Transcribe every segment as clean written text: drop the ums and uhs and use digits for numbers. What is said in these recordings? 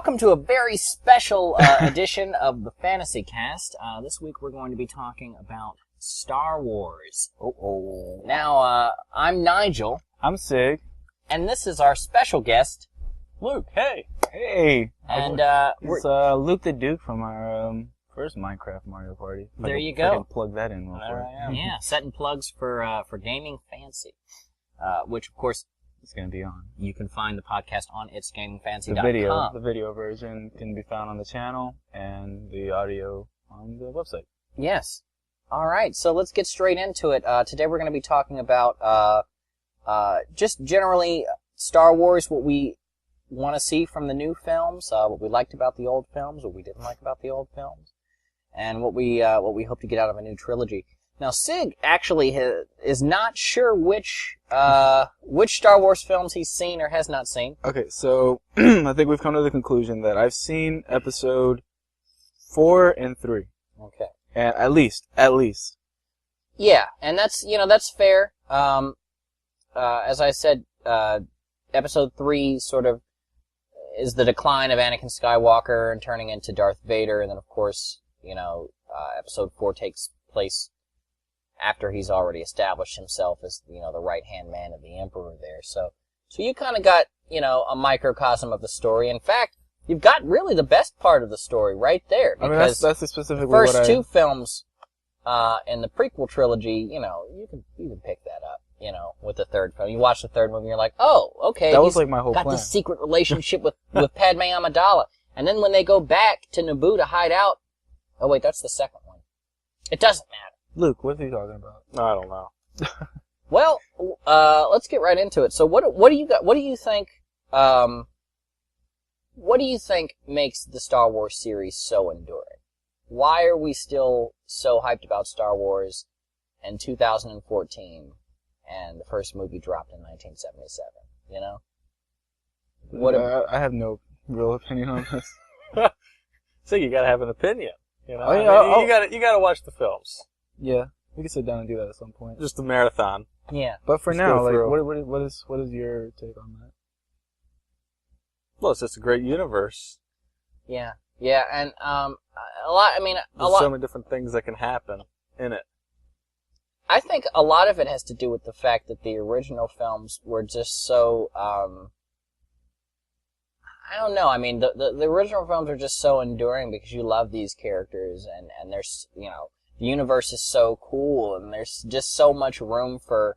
welcome to a very special edition of the PhantasyCast. This week we're going to be talking about Star Wars. Now, I'm Nigel. I'm Sig. And this is our special guest, Luke. Hey. Hey. And it's Luke the Duke from our first Minecraft Mario Party. There you go. Plug that in real quick. Yeah, setting plugs for Gaming Fancy, which of course it's going to be on. You can find the podcast on itsgamingfancy.com. The video version can be found on the channel and the audio on the website. Yes. All right, so let's get straight into it. Today we're going to be talking about just generally Star Wars, what we want to see from the new films, what we liked about the old films, what we didn't like about the old films, and what we hope to get out of a new trilogy. Now, Sig actually is not sure which Star Wars films he's seen or has not seen. Okay, so I think we've come to the conclusion that I've seen episode 4 and 3. Okay. And at least. Yeah, and that's fair. As I said, episode 3 sort of is the decline of Anakin Skywalker and turning into Darth Vader, and then of course, episode 4 takes place after he's already established himself as, the right-hand man of the Emperor there. So you kind of got, a microcosm of the story. In fact, you've got really the best part of the story right there. Because that's specifically the first two films in the prequel trilogy, you can pick that up, with the third film. You watch the third movie and you're like, oh, okay. That was like my whole plan. Got this secret relationship with Padme Amidala. And then when they go back to Naboo to hide out, oh wait, that's the second one. It doesn't matter. Luke, what are you talking about? I don't know. Well, let's get right into it. So what do you got? What do you think? What do you think makes the Star Wars series so enduring? Why are we still so hyped about Star Wars in 2014, and the first movie dropped in 1977? I have no real opinion on this. So you gotta have an opinion. You gotta watch the films. Yeah, we can sit down and do that at some point. Just a marathon. Yeah. But for now, what is your take on that? Well, it's just a great universe. Yeah, and a lot. I mean, There's so many different things that can happen in it. I think a lot of it has to do with the fact that the original films were just so. I don't know. I mean, the original films are just so enduring because you love these characters, and there's the universe is so cool, and there's just so much room for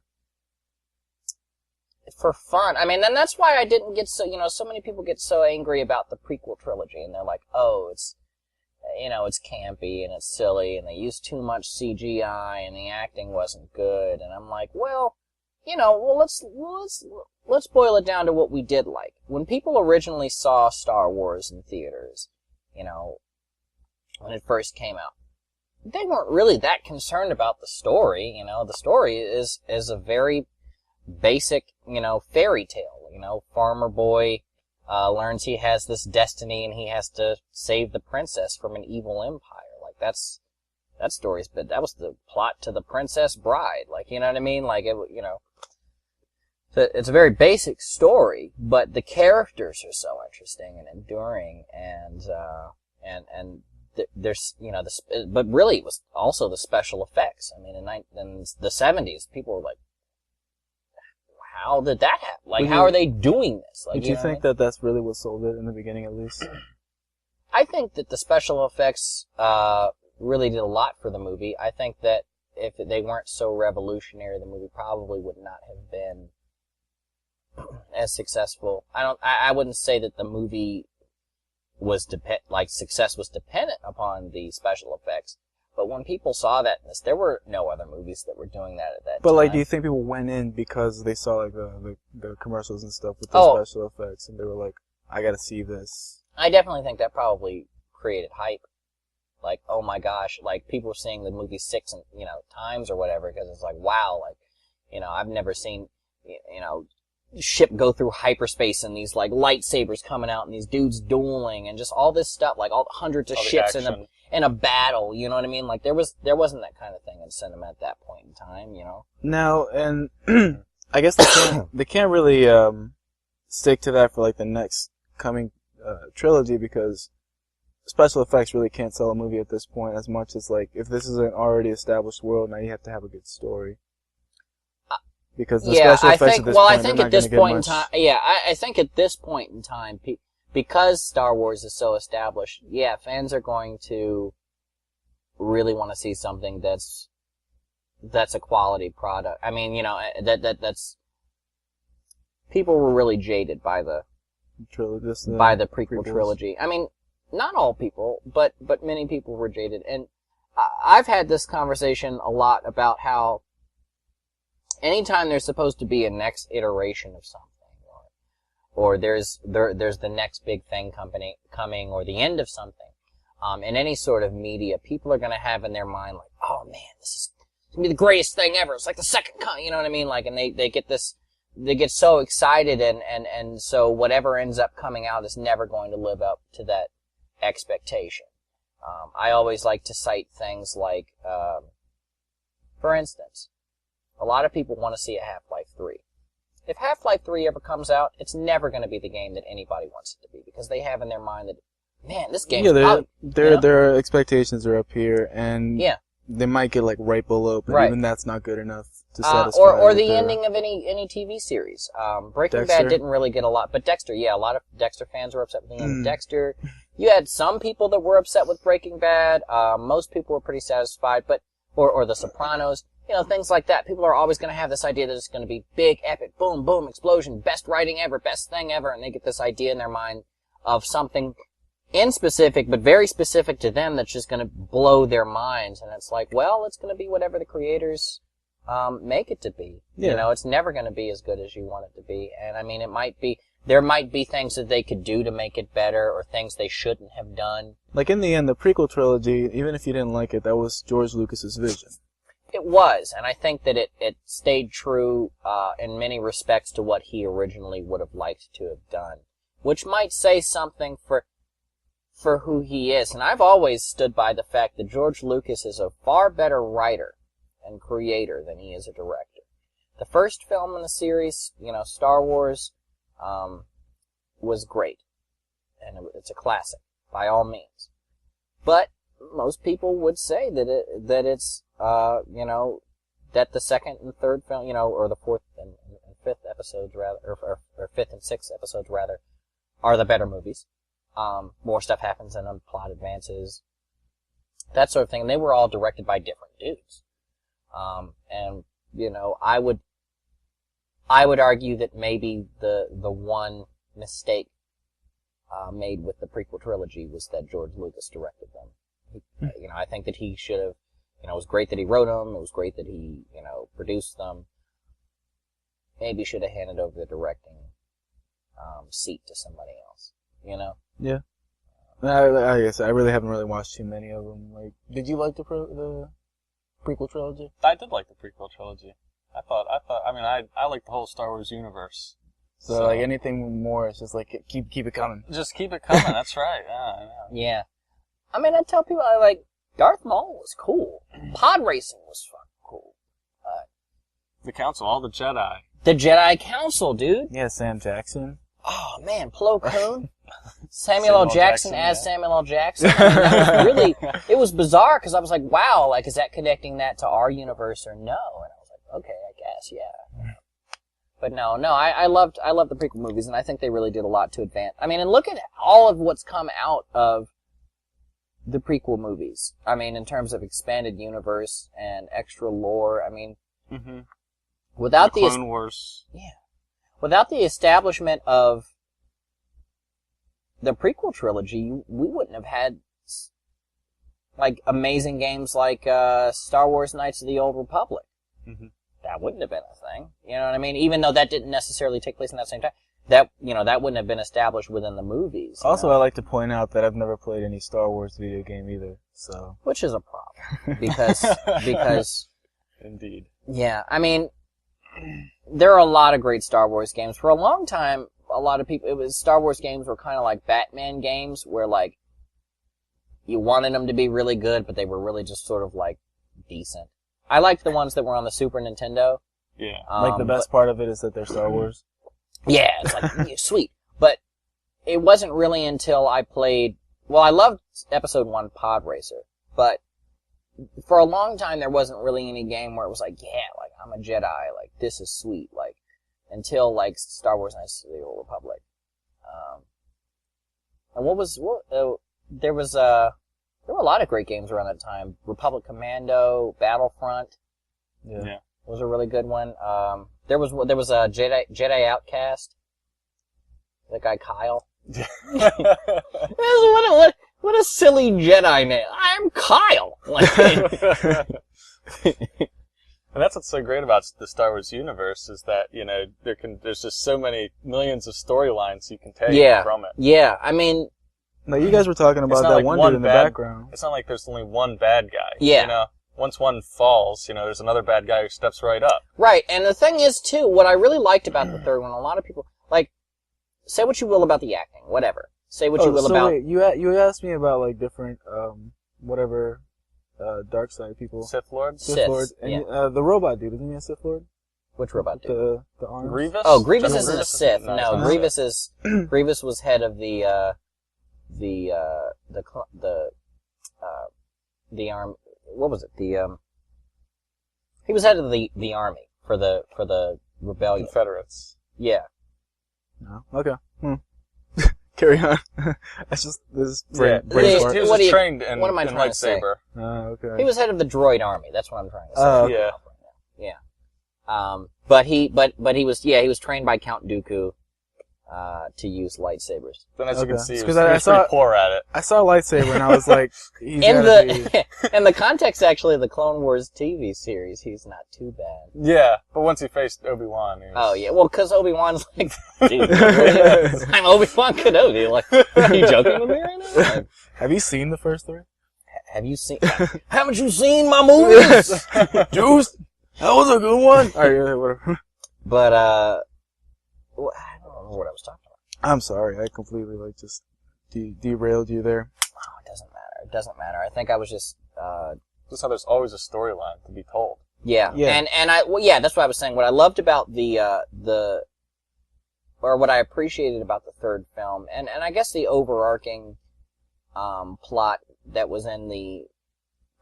fun. I mean, and that's why I didn't get so, so many people get so angry about the prequel trilogy, and they're like, oh, it's campy, and it's silly, and they use too much CGI, and the acting wasn't good, and I'm like, well, let's boil it down to what we did like. When people originally saw Star Wars in theaters, when it first came out, they weren't really that concerned about the story. The story is a very basic, fairy tale. Farmer boy learns he has this destiny and he has to save the princess from an evil empire. Like that story's, but that was the plot to The Princess Bride. Like, you know what I mean? Like it's a very basic story, but the characters are so interesting and enduring, and there's, but really it was also the special effects. I mean, in the 70s, people were like, how did that happen? Like, how are they doing this? Like, Did you think that that's really what sold it in the beginning, at least? I think that the special effects really did a lot for the movie. I think that if they weren't so revolutionary, the movie probably would not have been as successful. I wouldn't say that the movie was success was dependent upon the special effects. But when people saw that, there were no other movies that were doing that at that time. But like, do you think people went in because they saw like the commercials and stuff with the special effects, and they were like, I gotta see this? I definitely think that probably created hype. Like, oh my gosh, like people were seeing the movie 6 times or whatever, because it's like, wow, like, I've never seen, ship go through hyperspace and these like lightsabers coming out and these dudes dueling and just all this stuff, like all hundreds of ships in a battle, you know what I mean? Like there wasn't that kind of thing in cinema at that point in time, Now, and I guess they can't really stick to that for like the next coming trilogy because special effects really can't sell a movie at this point as much as, like, if this is an already established world, now you have to have a good story. Because the special effects at this point, I think at this point in time, I think at this point in time, because Star Wars is so established, fans are going to really want to see something that's a quality product. I mean, that's people were really jaded by the prequel trilogy. I mean, not all people, but many people were jaded, and I've had this conversation a lot about how anytime there's supposed to be a next iteration of something, or there's the next big thing coming, or the end of something, in any sort of media, people are going to have in their mind, like, oh man, this is going to be the greatest thing ever. It's like the second you know what I mean? Like, and they get so excited, and so whatever ends up coming out is never going to live up to that expectation. I always like to cite things like, for instance, a lot of people want to see a Half-Life 3. If Half-Life 3 ever comes out, it's never going to be the game that anybody wants it to be, because they have in their mind that, man, this game's their expectations are up here, and they might get, like, right below, but even that's not good enough to satisfy. Or the ending of any TV series. Breaking Bad didn't really get a lot, but Dexter, a lot of Dexter fans were upset with the end of Dexter. You had some people that were upset with Breaking Bad. Most people were pretty satisfied, or The Sopranos. Things like that. People are always going to have this idea that it's going to be big, epic, boom, boom, explosion, best writing ever, best thing ever, and they get this idea in their mind of something inspecific, but very specific to them, that's just going to blow their minds. And it's like, well, it's going to be whatever the creators make it to be. Yeah. It's never going to be as good as you want it to be. And I mean, there might be things that they could do to make it better, or things they shouldn't have done. Like, in the end, the prequel trilogy, even if you didn't like it, that was George Lucas's vision. It was, and I think that it stayed true in many respects to what he originally would have liked to have done, which might say something for who he is. And I've always stood by the fact that George Lucas is a far better writer and creator than he is a director. The first film in the series, Star Wars, was great, and it's a classic by all means. But most people would say that it's that the second and third film, or the fourth and fifth episodes rather, or fifth and sixth episodes rather, are the better movies. More stuff happens in them, plot advances, that sort of thing. And they were all directed by different dudes. And I would argue that maybe the one mistake made with the prequel trilogy was that George Lucas directed them. I think that he should have, it was great that he wrote them, it was great that he, produced them. Maybe should have handed over the directing seat to somebody else, Yeah. I guess I really haven't watched too many of them. Like, did you like the prequel trilogy? I did like the prequel trilogy. I like the whole Star Wars universe. So like, anything more, it's just like, keep it coming. Just keep it coming, that's right. Yeah, I know. Yeah. I mean, I tell people, Darth Maul was cool. Pod racing was fucking cool. The Council, all the Jedi. The Jedi Council, dude. Yeah, Sam Jackson. Oh, man, Plo Koon. Samuel L. Jackson as Samuel L. Jackson. I mean, that was really, it was bizarre, because I was like, wow, is that connecting that to our universe or no? And I was like, okay, I guess, yeah. But no, I loved the prequel movies, and I think they really did a lot to advance. I mean, and look at all of what's come out of the prequel movies. I mean, in terms of expanded universe and extra lore. I mean, without the Clone Wars, without the establishment of the prequel trilogy, we wouldn't have had like amazing games like Star Wars: Knights of the Old Republic. That wouldn't have been a thing. You know what I mean? Even though that didn't necessarily take place in that same time. That wouldn't have been established within the movies. Also, I like to point out that I've never played any Star Wars video game either, so. Which is a problem. Because. Indeed. Yeah, I mean, there are a lot of great Star Wars games. For a long time, a lot of people, Star Wars games were kind of like Batman games, where like, you wanted them to be really good, but they were really just sort of like, decent. I liked the ones that were on the Super Nintendo. Yeah. Like the best part of it is that they're Star Wars. Yeah, it's like, sweet. But it wasn't really until I played. Well, I loved Episode 1 Pod Racer, but for a long time there wasn't really any game where it was like, yeah, like I'm a Jedi, like this is sweet, like until like Star Wars Knights of the Old Republic. And there were a lot of great games around that time. Republic Commando, Battlefront. Yeah. Was a really good one. There was a Jedi Outcast. That guy Kyle. What a silly Jedi name. I'm Kyle. And that's what's so great about the Star Wars universe is that, you know, there's just so many millions of storylines you can take from it. Yeah, I mean... No, you guys were talking about that like one dude in the background. It's not like there's only one bad guy. Yeah. You know, once one falls, you know, there's another bad guy who steps right up. Right, and the thing is, too, what I really liked about the third one, a lot of people, like, say what you will about the acting, whatever. Say what you will about... Wait, you asked me about, like, different, dark side people. Sith Lord? Sith Lord. And, the robot dude, isn't he a Sith Lord? Which robot dude? The arms? Grievous? Oh, Grievous General isn't a Sith. No, Grievous was head of the arm. What was it? He was head of the army for the rebellion. Confederates. Yeah. No. Okay. Carry on. That's just this brain He was What trained in what am I trying to say? lightsaber. Okay. He was head of the droid army. That's what I'm trying to say. Oh, okay. Yeah. But he was trained by Count Dooku to use lightsabers. Then as you can see, he was I pretty poor at it. I saw a lightsaber and I was like, he's In gotta be... in the context actually of the Clone Wars TV series, he's not too bad. Yeah, but once he faced Obi-Wan, he was... Oh yeah, well, because Obi-Wan's like, dude, I'm Obi-Wan Kenobi. Like, are you joking with me right now? Like, Have you seen the first three? haven't you seen my movies? Juice! That was a good one! Alright, yeah, whatever. But, I don't know what I was talking about. I'm sorry, I completely, just derailed you there. Oh, it doesn't matter. I think I was just, Just how there's always a storyline to be told. Yeah. Yeah. And that's what I was saying. What I loved about or what I appreciated about the third film, and I guess the overarching, plot that was in the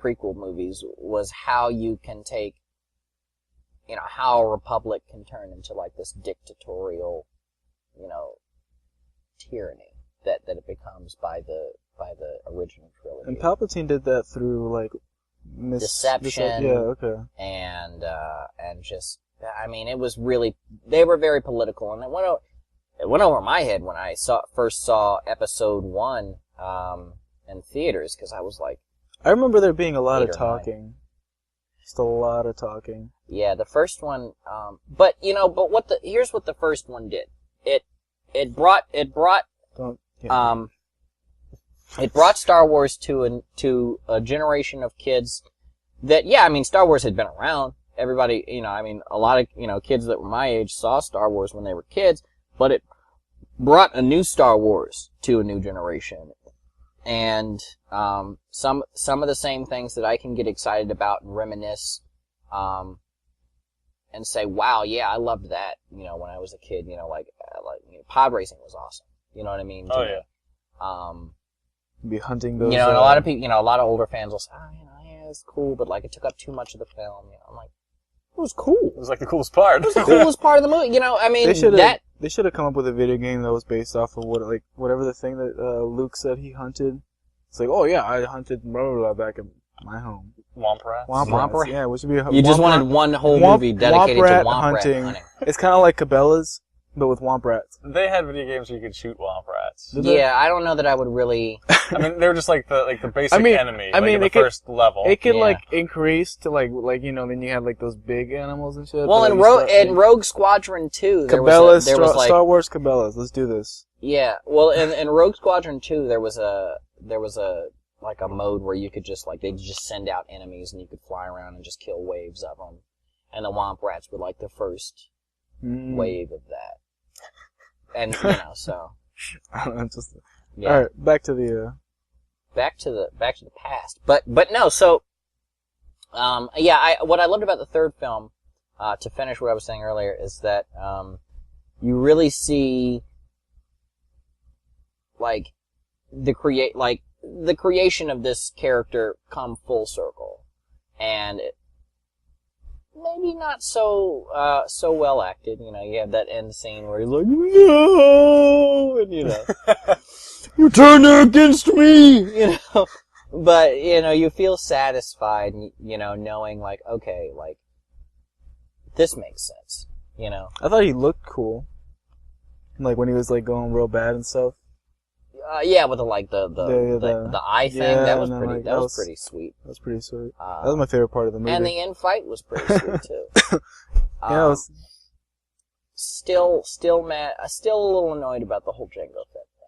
prequel movies was how you can take, how a republic can turn into like this dictatorial, tyranny that it becomes by the original trilogy. And Palpatine did that through, Deception. Yeah, okay. And just, I mean, it was really, they were very political, and it went over my head when I first saw Episode 1, in theaters, because I was like... I remember there being a lot of 8 or 9. talking. Just a lot of talking. Yeah, the first one, here's what the first one did. It brought Star Wars to a generation of kids that, Star Wars had been around. Everybody, a lot of, kids that were my age saw Star Wars when they were kids, but it brought a new Star Wars to a new generation. And, some of the same things that I can get excited about and reminisce, and say, wow, yeah, I loved that, when I was a kid, pod racing was awesome. You know what I mean? Oh, yeah. Be hunting those... and a lot of people, a lot of older fans will say, yeah, it's cool, but, it took up too much of the film. I'm like, it was cool. It was the coolest part. It was the coolest part of the movie. They should have come up with a video game that was based off of whatever the thing that Luke said he hunted. It's like, oh yeah, I hunted blah, blah, blah back in my home. Womp rats. Womp rats. Yeah, which would be you just wanted one whole movie dedicated to womp rat hunting. It's kind of like Cabela's, but with womp rats. They had video games where you could shoot womp rats. Yeah, I don't know that I would really... they were just the basic enemy, in the first level. It could, increase to, then you had, those big animals and shit. Well, in Rogue Squadron 2, there Cabela's, there was Star Wars Cabela's. Let's do this. Yeah, well, in Rogue Squadron 2, there was a mode where you could just, they'd just send out enemies and you could fly around and just kill waves of them. And the Womp Rats were, the first wave of that. And, so. I don't know, just... Yeah. Alright, back to the past. But no, so, what I loved about the third film, to finish what I was saying earlier, is that, you really see like, the creation of this character come full circle. And maybe not so well acted. You know, you have that end scene where he's like, no! And, you know, you turned against me! You know? But, you know, you feel satisfied, you know, knowing, like, okay, like, this makes sense, you know? I thought he looked cool. Like, when he was, like, going real bad and stuff. Yeah, with the eye thing, that was pretty, that was pretty sweet. That was pretty sweet. That was my favorite part of the movie. And the end fight was pretty sweet, too. Yeah, it was... Still a little annoyed about the whole Jango Fett thing.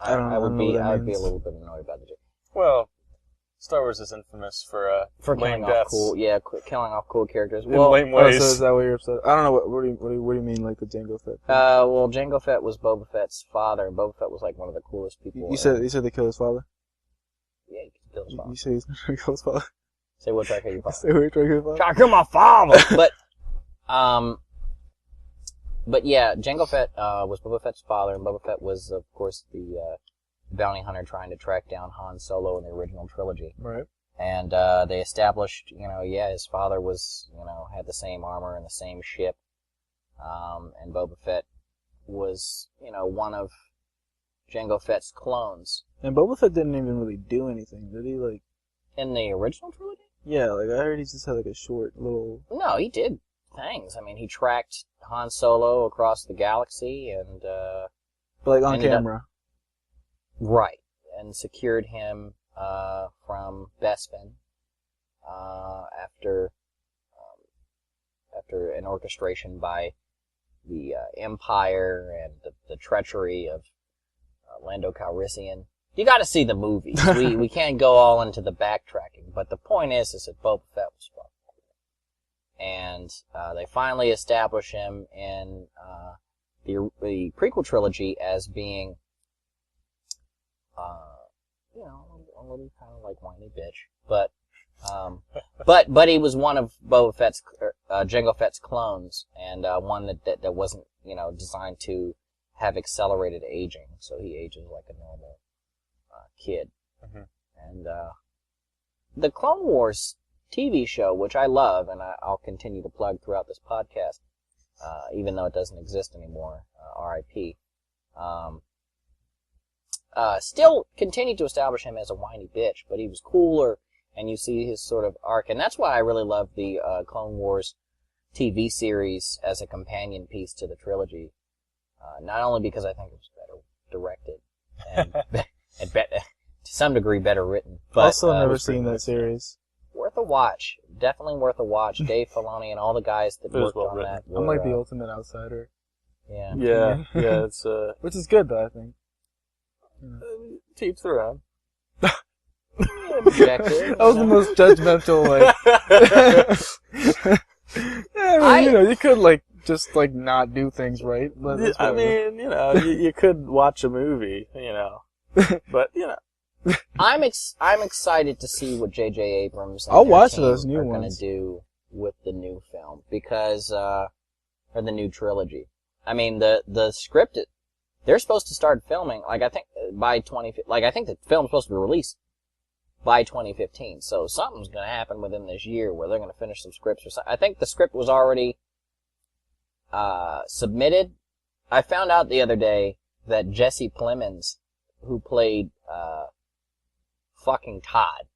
I would be a little bit annoyed about the Jango. Well, Star Wars is infamous for killing off killing off cool characters. In lame ways. So is that what you're upset? I don't know. What do you mean, like the Jango Fett? Well, Jango Fett was Boba Fett's father, and Boba Fett was like one of the coolest people. You said they killed his father. Yeah, he killed his father. You say he's gonna kill his father. Say what? Try to kill your father. Say what? Try to kill your father. Try to kill my father. But yeah, Jango Fett was Boba Fett's father, and Boba Fett was, of course, the bounty hunter trying to track down Han Solo in the original trilogy. Right. And they established, you know, his father was, you know, had the same armor and the same ship. And Boba Fett was, you know, one of Jango Fett's clones. And Boba Fett didn't even really do anything, did he? Like, in the original trilogy? Yeah, like, I heard he just had, like, a short little... No, he did things. I mean, he tracked Han Solo across the galaxy and, But, like, on camera. Right. And secured him, from Bespin, after an orchestration by the, Empire and the treachery of, Lando Calrissian. You gotta see the movies. We can't go all into the backtracking, but the point is that Boba Fett was fun. And, they finally establish him in, the prequel trilogy as being, you know, a little kind of like whiny bitch, but he was one of Boba Fett's, Jango Fett's clones, and one that wasn't, you know, designed to have accelerated aging, so he ages like a normal kid. Mm-hmm. And the Clone Wars TV show, which I love, and I'll continue to plug throughout this podcast, even though it doesn't exist anymore, R.I.P. Still continued to establish him as a whiny bitch, but he was cooler, and you see his sort of arc, and that's why I really love the Clone Wars TV series as a companion piece to the trilogy. Not only because I think it was better directed and to some degree better written, but also never seen that series. Worth a watch, definitely worth a watch. Dave Filoni and all the guys that worked on that. I'm like the ultimate outsider. Yeah, it's which is good though, I think. To each their own. Objective. That was the most judgmental, like... Yeah, I mean, you know, you could, like, just, like, not do things right. But I mean, you know, you could watch a movie, you know. But, you know. I'm excited to see what J.J. Abrams and I'll their watch team those new are ones. going to do with the new film, because, or the new trilogy. I mean, the script, they're supposed to start filming, like, I think, by I think the film's supposed to be released by 2015, so something's gonna happen within this year where they're gonna finish some scripts or something. I think the script was already, submitted. I found out the other day that Jesse Plemons, who played, fucking Todd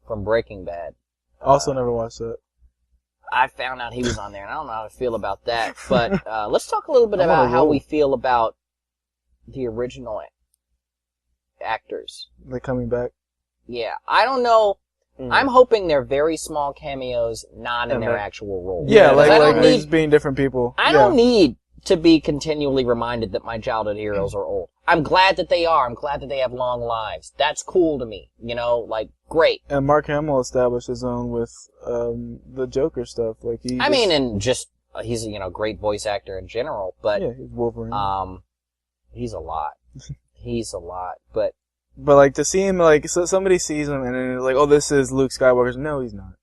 from Breaking Bad. Also never watched it. I found out he was on there, and I don't know how to feel about that, but, let's talk a little bit about how we feel about the original actors. Like coming back? Yeah, I don't know. I'm hoping they're very small cameos, not in their actual roles. Yeah, like just being different people. I don't need to be continually reminded that my childhood heroes are old. I'm glad that they are. I'm glad that they have long lives. That's cool to me. You know, like, great. And Mark Hamill established his own with the Joker stuff. Like he's a, you know, great voice actor in general, but yeah, he's Wolverine. He's a lot. He's a lot, but like to see him, like, so somebody sees him and then like, oh, this is Luke Skywalker. No, he's not.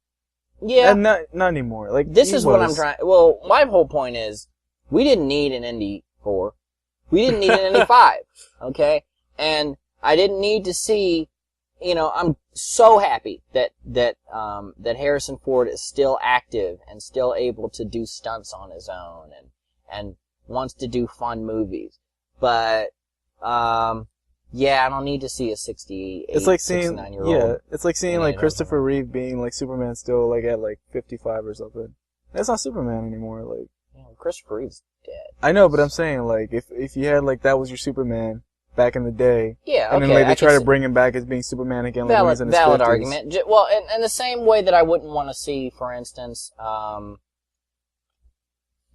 Yeah, and not anymore. Like, this is what I'm trying. Well, my whole point is, we didn't need an Indy 4. We didn't need it in any 5. Okay? And I didn't need to see, I'm so happy that Harrison Ford is still active and still able to do stunts on his own and wants to do fun movies. But, yeah, I don't need to see a 69-year-old. Yeah, it's like seeing like Christopher Reeve being like Superman still like at like 55 or something. That's not Superman anymore. Like, Christopher Reeve's dead. I know, but I'm saying like if you had like that was your Superman back in the day, yeah, and then like they try to bring him back as being Superman again, like when he's in his 50s. Valid argument. Well, in the same way that I wouldn't want to see, for instance,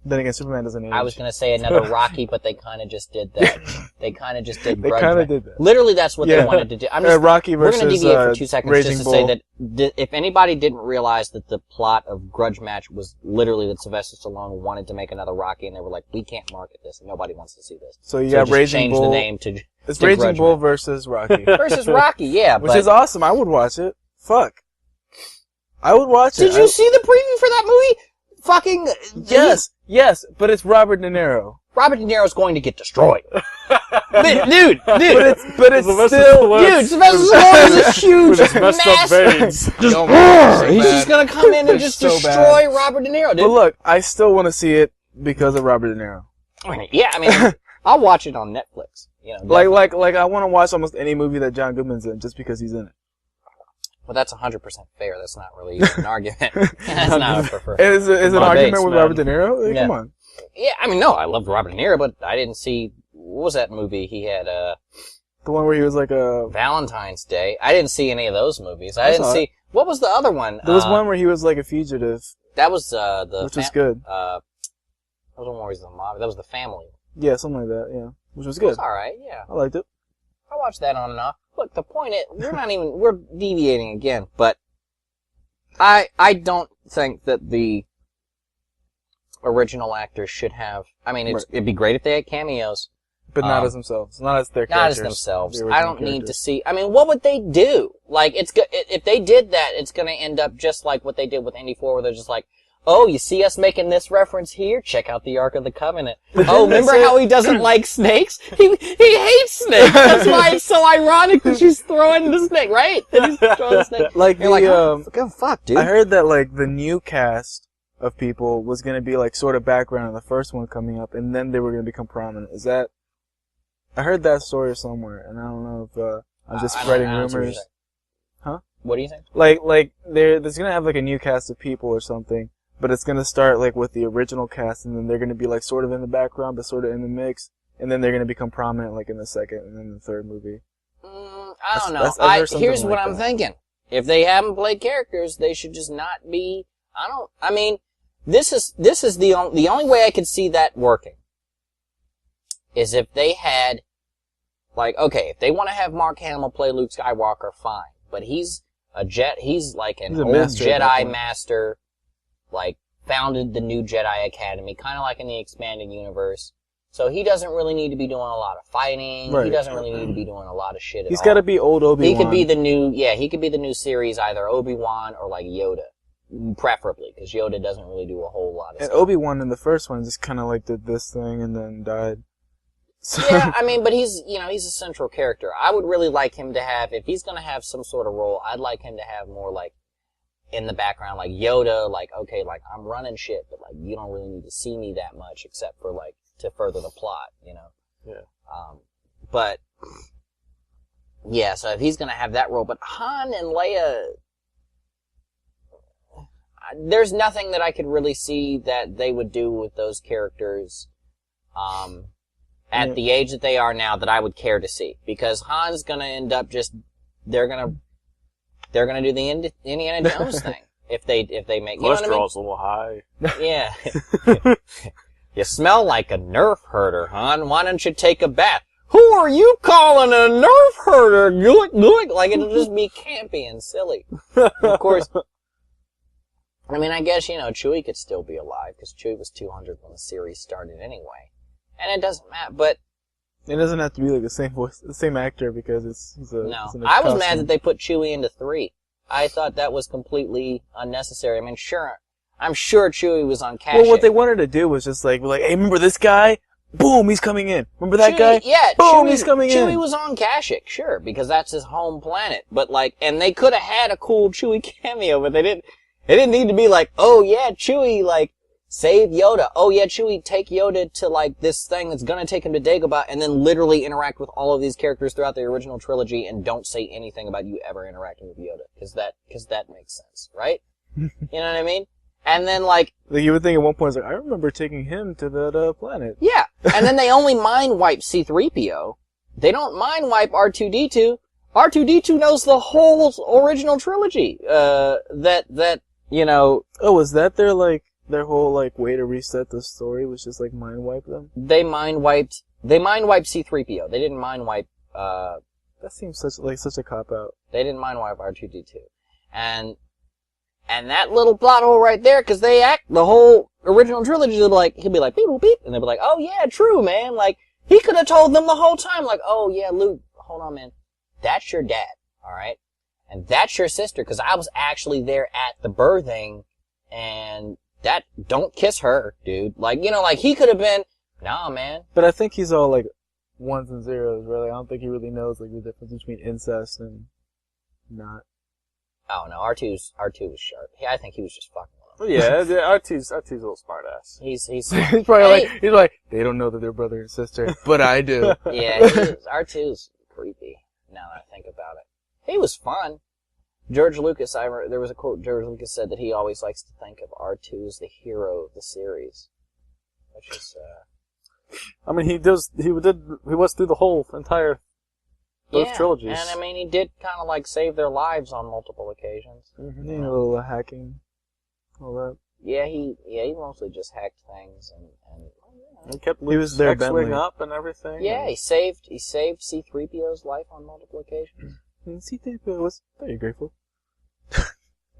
then again, Superman doesn't age. I was going to say another Rocky, but they kind of just did that. They kind of just did They kind of did that. Literally, that's what they wanted to do. Rocky versus we're going to deviate for 2 seconds Raging just to Bull. say that if anybody didn't realize that the plot of Grudge Match was literally that Sylvester Stallone wanted to make another Rocky, and they were like, we can't market this, and nobody wants to see this. So you got Raging Bull. Change the name to It's to Raging Grudge Bull Match. versus Rocky. Versus Rocky, yeah. Which is awesome. I would watch it. Fuck. I would watch it. Did you see the preview for that movie? Fucking... Yes, but it's Robert De Niro. Robert De Niro's going to get destroyed. dude. But it's still... Dude, Sylvester Stallone is a huge, massive... He's just gonna come in and just destroy Robert De Niro, dude. But look, I still want to see it because of Robert De Niro. Yeah, I mean, I'll watch it on Netflix. Like I want to watch almost any movie that John Goodman's in just because he's in it. Well, that's 100% fair. That's not really an argument. That's not a preferred. Is an argument with Robert De Niro? Hey, yeah. Come on. Yeah, I mean, no, I loved Robert De Niro, but I didn't see... What was that movie he had? The one where he was like a... Valentine's Day. I didn't see any of those movies. I didn't see... What was the other one? There was one where he was like a fugitive. That was which was good. That was one where he was the mob. That was The Family. Yeah, something like that, yeah. Which was good. It was alright, yeah. I liked it. I watched that on and off. Look, the point is, we're deviating again, but I don't think that the original actors should have, I mean, it'd be great if they had cameos. But not as themselves. Not as their characters. Not as themselves. I don't need to see, I mean, what would they do? Like, if they did that, it's gonna end up just like what they did with Indy 4, where they're just like, oh, you see us making this reference here? Check out the Ark of the Covenant. Oh, remember how he doesn't like snakes? He hates snakes. That's why it's so ironic that she's throwing the snake, right? That he's throwing the snake. Like You're like, oh, fuck, dude. I heard that like the new cast of people was gonna be like sort of background in the first one coming up, and then they were gonna become prominent. Is that? I heard that story somewhere, and I don't know if I'm just spreading rumors. Huh? What do you think? Like there's gonna have like a new cast of people or something. But it's gonna start like with the original cast, and then they're gonna be like sort of in the background, but sort of in the mix, and then they're gonna become prominent like in the second and then the third movie. I don't know. Here's what I'm thinking: if they haven't played characters, they should just not be. I mean, this is the only way I could see that working is if they had, like, okay, if they want to have Mark Hamill play Luke Skywalker, fine, but he's like an old Jedi master. Like, founded the new Jedi Academy, kind of like in the expanded universe. So he doesn't really need to be doing a lot of fighting. Right. He doesn't really need to be doing a lot of shit at all. He's got to be old Obi-Wan. He could be the new series, either Obi-Wan or like Yoda. Preferably, because Yoda doesn't really do a whole lot of stuff. And Obi-Wan in the first one just kind of like did this thing and then died. So. Yeah, I mean, but he's a central character. I would really like him to have, if he's gonna have some sort of role, I'd like him to have more like, in the background, like Yoda, like, okay, like, I'm running shit, but, like, you don't really need to see me that much, except for, like, to further the plot, you know? Yeah. But, yeah, so if he's gonna have that role, but Han and Leia, there's nothing that I could really see that they would do with those characters, at the age that they are now that I would care to see. Because Han's gonna end up they're gonna do the Indiana Jones thing if they make. You know what I mean? Cholesterol's a little high. Yeah. You smell like a Nerf herder, hon. Why don't you take a bath? Who are you calling a Nerf herder? Like it'll just be campy and silly. Of course. I mean, I guess Chewie could still be alive because Chewie was 200 when the series started anyway, and it doesn't matter. But it doesn't have to be like the same voice, the same actor, because he's a I was mad that they put Chewie into 3. I thought that was completely unnecessary. I mean, I'm sure Chewie was on cash. Well, what they wanted to do was just like, hey, remember this guy? boom, he's coming in. Remember that guy? Yeah, boom, he's coming in. Chewie was on Kashyyyk, sure, because that's his home planet. But like, and they could have had a cool Chewie cameo, but they didn't. It didn't need to be like, oh yeah, Chewie, like, save Yoda. Oh yeah, Chewie, take Yoda to like this thing that's gonna take him to Dagobah, and then literally interact with all of these characters throughout the original trilogy, and don't say anything about you ever interacting with Yoda, because that makes sense, right? You know what I mean? And then like you would think at one point, it's like, I remember taking him to that planet. Yeah, and then they only mind wipe C-3PO. They don't mind wipe R2-D2. R2-D2 knows the whole original trilogy. You know. Oh, was that their whole like way to reset the story? Was just like mind wipe them? They mind wiped C-3PO. They didn't mind wipe. That seems such a cop out. They didn't mind wipe R2-D2, and that little plot hole right there, because they act the whole original trilogy. He'll be like beep boop beep, and they'll be like, oh yeah, true man. Like he could have told them the whole time, like, oh yeah, Luke, hold on man, that's your dad, all right, and that's your sister, because I was actually there at the birthing, and that don't kiss her, dude. Like, you know, like he could have been, nah man. But I think he's all like ones and zeros, really. I don't think he really knows like the difference between incest and not. Oh no, R2 was sharp. I think he was just fucking with him. Yeah, R2's a little smart ass. He's probably he's like, they don't know that they're brother and sister, but I do. Yeah, R2's creepy, now that I think about it. He was fun. George Lucas, there was a quote George Lucas said that he always likes to think of R2 as the hero of the series. Which is, I mean, he was through the whole entire both trilogies. And I mean, he did kind of like save their lives on multiple occasions. Mm-hmm. A little hacking, all that. Yeah, he mostly just hacked things and he kept Luke's X-wing up and everything. Yeah, he saved C-3PO's life on multiple occasions. And C-3PO was very grateful.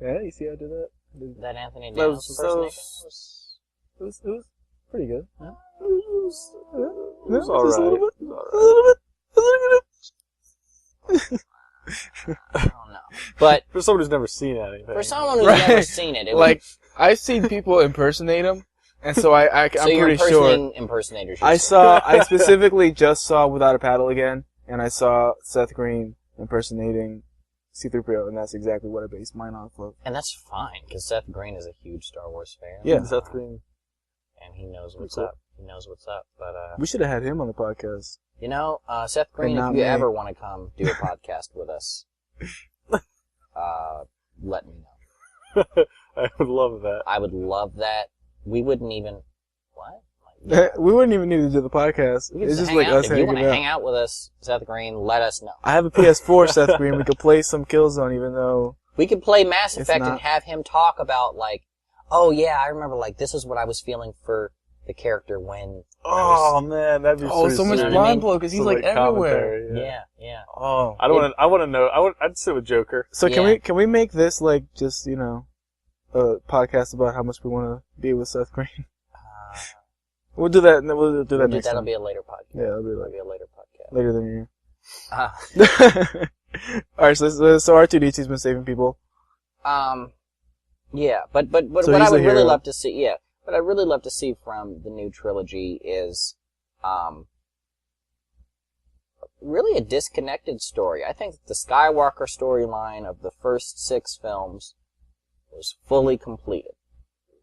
Yeah, you see how I did that? That Anthony Daniels impersonation it was pretty good. Huh? It was alright. A little bit. I don't know. But for someone who's never seen anything. For someone who's never seen it, like I've seen people impersonate him, and so I'm pretty sure. Impersonators. I specifically just saw Without a Paddle again, and I saw Seth Green impersonating C-3PO, and that's exactly what I based mine off of. And that's fine, because Seth Green is a huge Star Wars fan. Yeah, Seth Green, and he knows what's up. He knows what's up. But we should have had him on the podcast. You know, Seth Green, if you ever want to come do a podcast with us, let me know. I would love that. I would love that. We wouldn't even... What? We wouldn't even need to do the podcast. It's just like us hanging out. If you want to hang out with us, Seth Green, let us know. I have a PS4, Seth Green. We could play some Killzone, even though... We could play Mass Effect and have him talk about, like, oh yeah, I remember, like, this is what I was feeling for the character when... man, that'd be so much mind blow, because he's, like, everywhere. Yeah. Oh. I want to know. I'd sit with Joker. So can we make this, like, just, you know, a podcast about how much we want to be with Seth Green? We'll do that. We'll do that next time. That'll be a later podcast. Yeah, that'll be a later podcast. Later than you. Alright, so R2-D2's been saving people. Yeah, but what I would really love to see, what I'd really love to see from the new trilogy is, really a disconnected story. I think that the Skywalker storyline of the first 6 films was fully completed.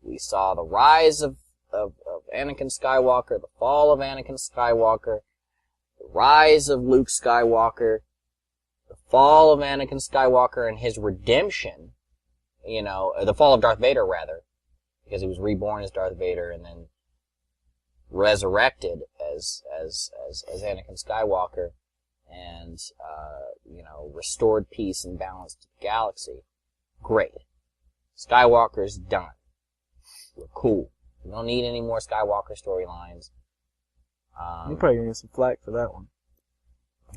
We saw the rise of Anakin Skywalker, the fall of Anakin Skywalker, the rise of Luke Skywalker, the fall of Anakin Skywalker and his redemption, you know, the fall of Darth Vader rather, because he was reborn as Darth Vader and then resurrected as Anakin Skywalker and, you know, restored peace and balance to the galaxy. Great. Skywalker's done. We're cool. We don't need any more Skywalker storylines. You're probably gonna get some flack for that one.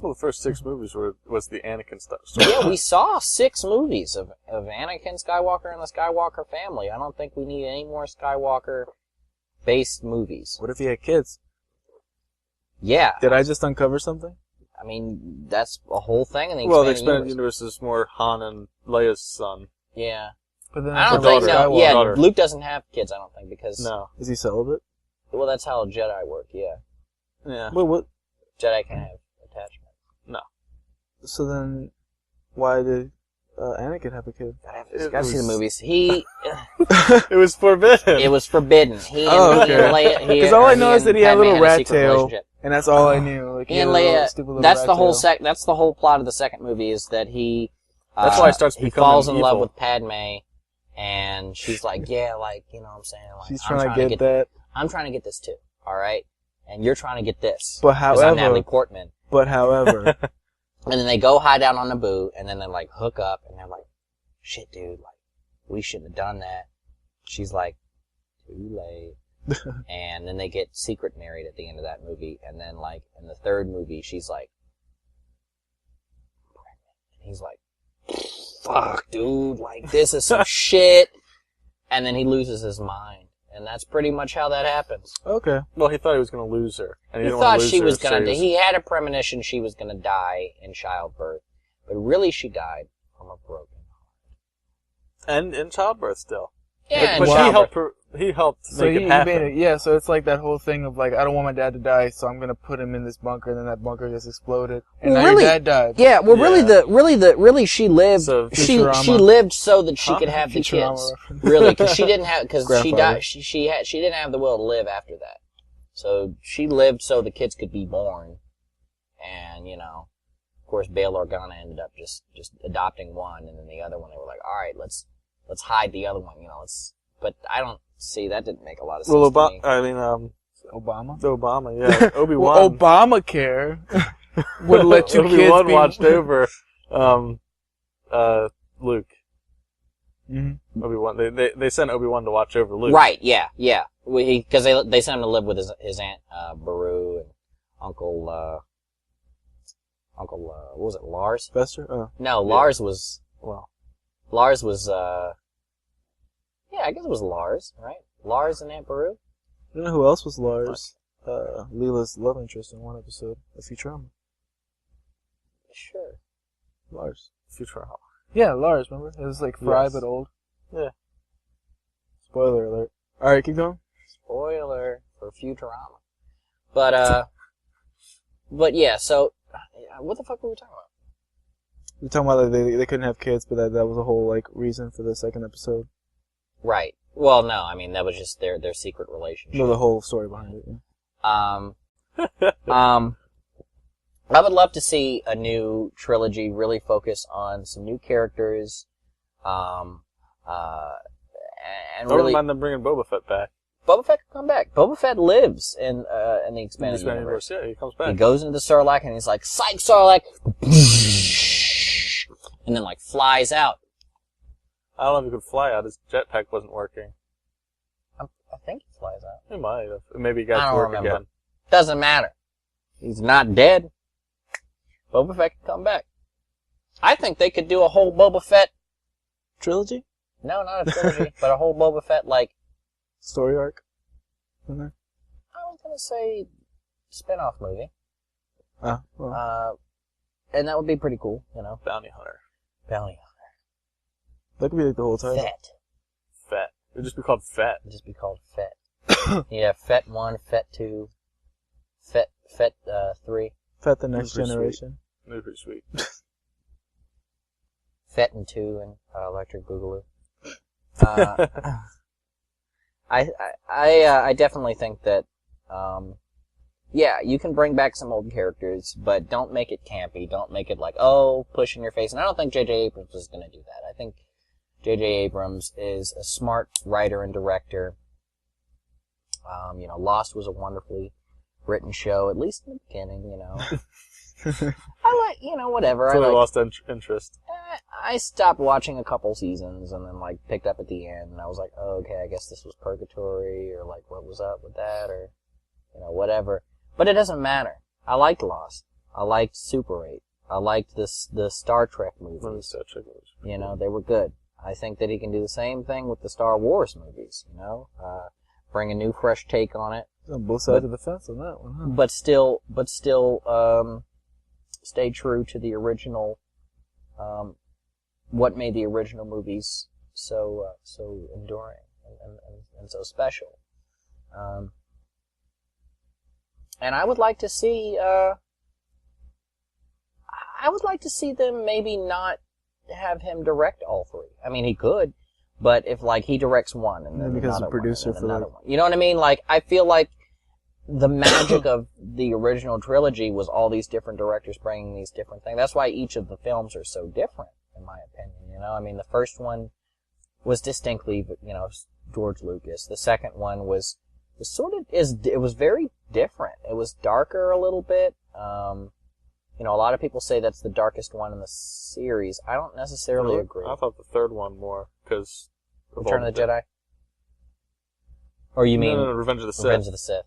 Well, the first 6 movies was the Anakin story. Yeah, we saw 6 movies of Anakin Skywalker and the Skywalker family. I don't think we need any more Skywalker-based movies. What if he had kids? Yeah. Did I just uncover something? I mean, that's a whole thing in the the expanded universe is more Han and Leia's son. Yeah. But then I don't think no. Yeah, Luke doesn't have kids. I don't think because is he celibate? Well, that's how Jedi work. Yeah. Yeah. Wait, what? Jedi can have attachment. No. So then, why did Anakin have a kid? Gotta see the movies. He. It was forbidden. It was forbidden. Because all I know is that he had a little rat tail, relationship. and that's all I knew. Like, He and Leia. That's the whole plot of the second movie is that he. That's why he starts He becoming falls in evil. love with Padme, and she's like, yeah, like, you know what I'm saying? Like, She's trying to get that. I'm trying to get this too, alright? And you're trying to get this. But Because I'm Natalie however, Portman. And then they go hide out on Naboo, and then they, like, hook up, and they're like, shit, dude, like, we shouldn't have done that. She's like, too late. And then they get secret married at the end of that movie, and then, like, in the third movie, she's like, pregnant. And he's like, fuck, dude, like, this is some shit. And then he loses his mind. And that's pretty much how that happens. Okay. Well, he thought he was going to lose her. And He didn't thought want to lose she her, was so gonna, he had a premonition she was gonna die in childbirth. But really she died from a broken heart. And in childbirth still. Yeah, But and he helped So make it happen. made it. Yeah. So it's like that whole thing of like, I don't want my dad to die, so I'm gonna put him in this bunker, and then that bunker just exploded, and Well, now really- your dad died. Yeah, well, Yeah. really, she lived. So, she Futurama. lived so that she Huh? could have the Futurama kids. reference. Really, because she didn't have, because she Grandfather. died. She didn't have the will to live after that. So she lived so the kids could be born, and you know, of course, Bail Organa ended up just adopting one, and then the other one they were like, all right, let's hide the other one, you know, But I don't see that didn't make a lot of sense. Well, to me. Obama. Obama, yeah. Obi-Wan. Well, Obamacare would let you kids Obi-Wan be... watched over, Luke. Mm-hmm. Obi-Wan. They sent Obi-Wan to watch over Luke. Right? Yeah. Because they sent him to live with his aunt Beru and Uncle what was it, Lars? Fester? Oh. No, Yeah. Lars was yeah, I guess it was Lars, right? Lars and Aunt Beru. You know who else was Lars? Leela's love interest in one episode of Futurama. Sure. Lars. Futurama. Yeah, Lars, remember? It was like Fry, Yes. but old. Yeah. Spoiler alert. Alright, keep going. Spoiler for Futurama. But yeah, so what the fuck were we talking about? You're talking about like, they couldn't have kids, but that was the whole like reason for the second episode. Right. Well, no, I mean that was just their secret relationship. No, the whole story behind it. Yeah. I would love to see a new trilogy really focus on some new characters, and I really wouldn't mind them bringing Boba Fett back. Boba Fett can come back. Boba Fett lives in the expanded universe. Yeah, he comes He back. goes into the Sarlacc and he's like, "Psych, Sarlacc," and then like flies out. I don't know if he could fly out. His jetpack wasn't working. I think he flies out. He might have. Maybe he I got to don't work remember. again. Doesn't matter. He's not dead. Boba Fett can come back. I think they could do a whole Boba Fett. Trilogy? No, not a trilogy, but a whole Boba Fett, like, Story arc? In there? I was gonna say spin-off movie. Well, And that would be pretty cool, you know. Bounty Hunter. Bounty that could be like the whole title. Fett. Fett. It would just be called Fett. It'd just be called Fett. Yeah, Fett 1, Fett 2, Fett 3, Fett the Next Super Generation. That'd be pretty sweet. Fett and 2, and Electric Boogaloo. I definitely think that, yeah, you can bring back some old characters, but don't make it campy. Don't make it like, oh, push in your face. And I don't think J.J. Abrams is going to do that. I think J.J. Abrams is a smart writer and director. You know, Lost was a wonderfully written show, at least in the beginning, you know. I like, you know, whatever. Until I they like, lost interest. I stopped watching a couple seasons and then, like, picked up at the end, and I was like, oh, okay, I guess this was purgatory, or, like, what was up with that, or, you know, whatever. But it doesn't matter. I liked Lost. I liked Super 8. I liked the Star Trek movies. You know, they were good. I think that he can do the same thing with the Star Wars movies, you know? Bring a new, fresh take on it. On both sides of the fence on that one, huh? But still, stay true to the original, what made the original movies so enduring and so special. And I would like to see, them maybe not have him direct all three. I mean, he could, but if, like, he directs one and then becomes another a producer one and then for another one. You know what I mean? Like, I feel like the magic of the original trilogy was all these different directors bringing these different things. That's why each of the films are so different, in my opinion. You know, I mean, the first one was distinctly, George Lucas. The second one was it was very different. It was darker a little bit. A lot of people say that's the darkest one in the series. I don't necessarily agree. I thought the third one more, because... Return of the Jedi? Or you mean... No, Revenge of the Sith. Revenge of the Sith.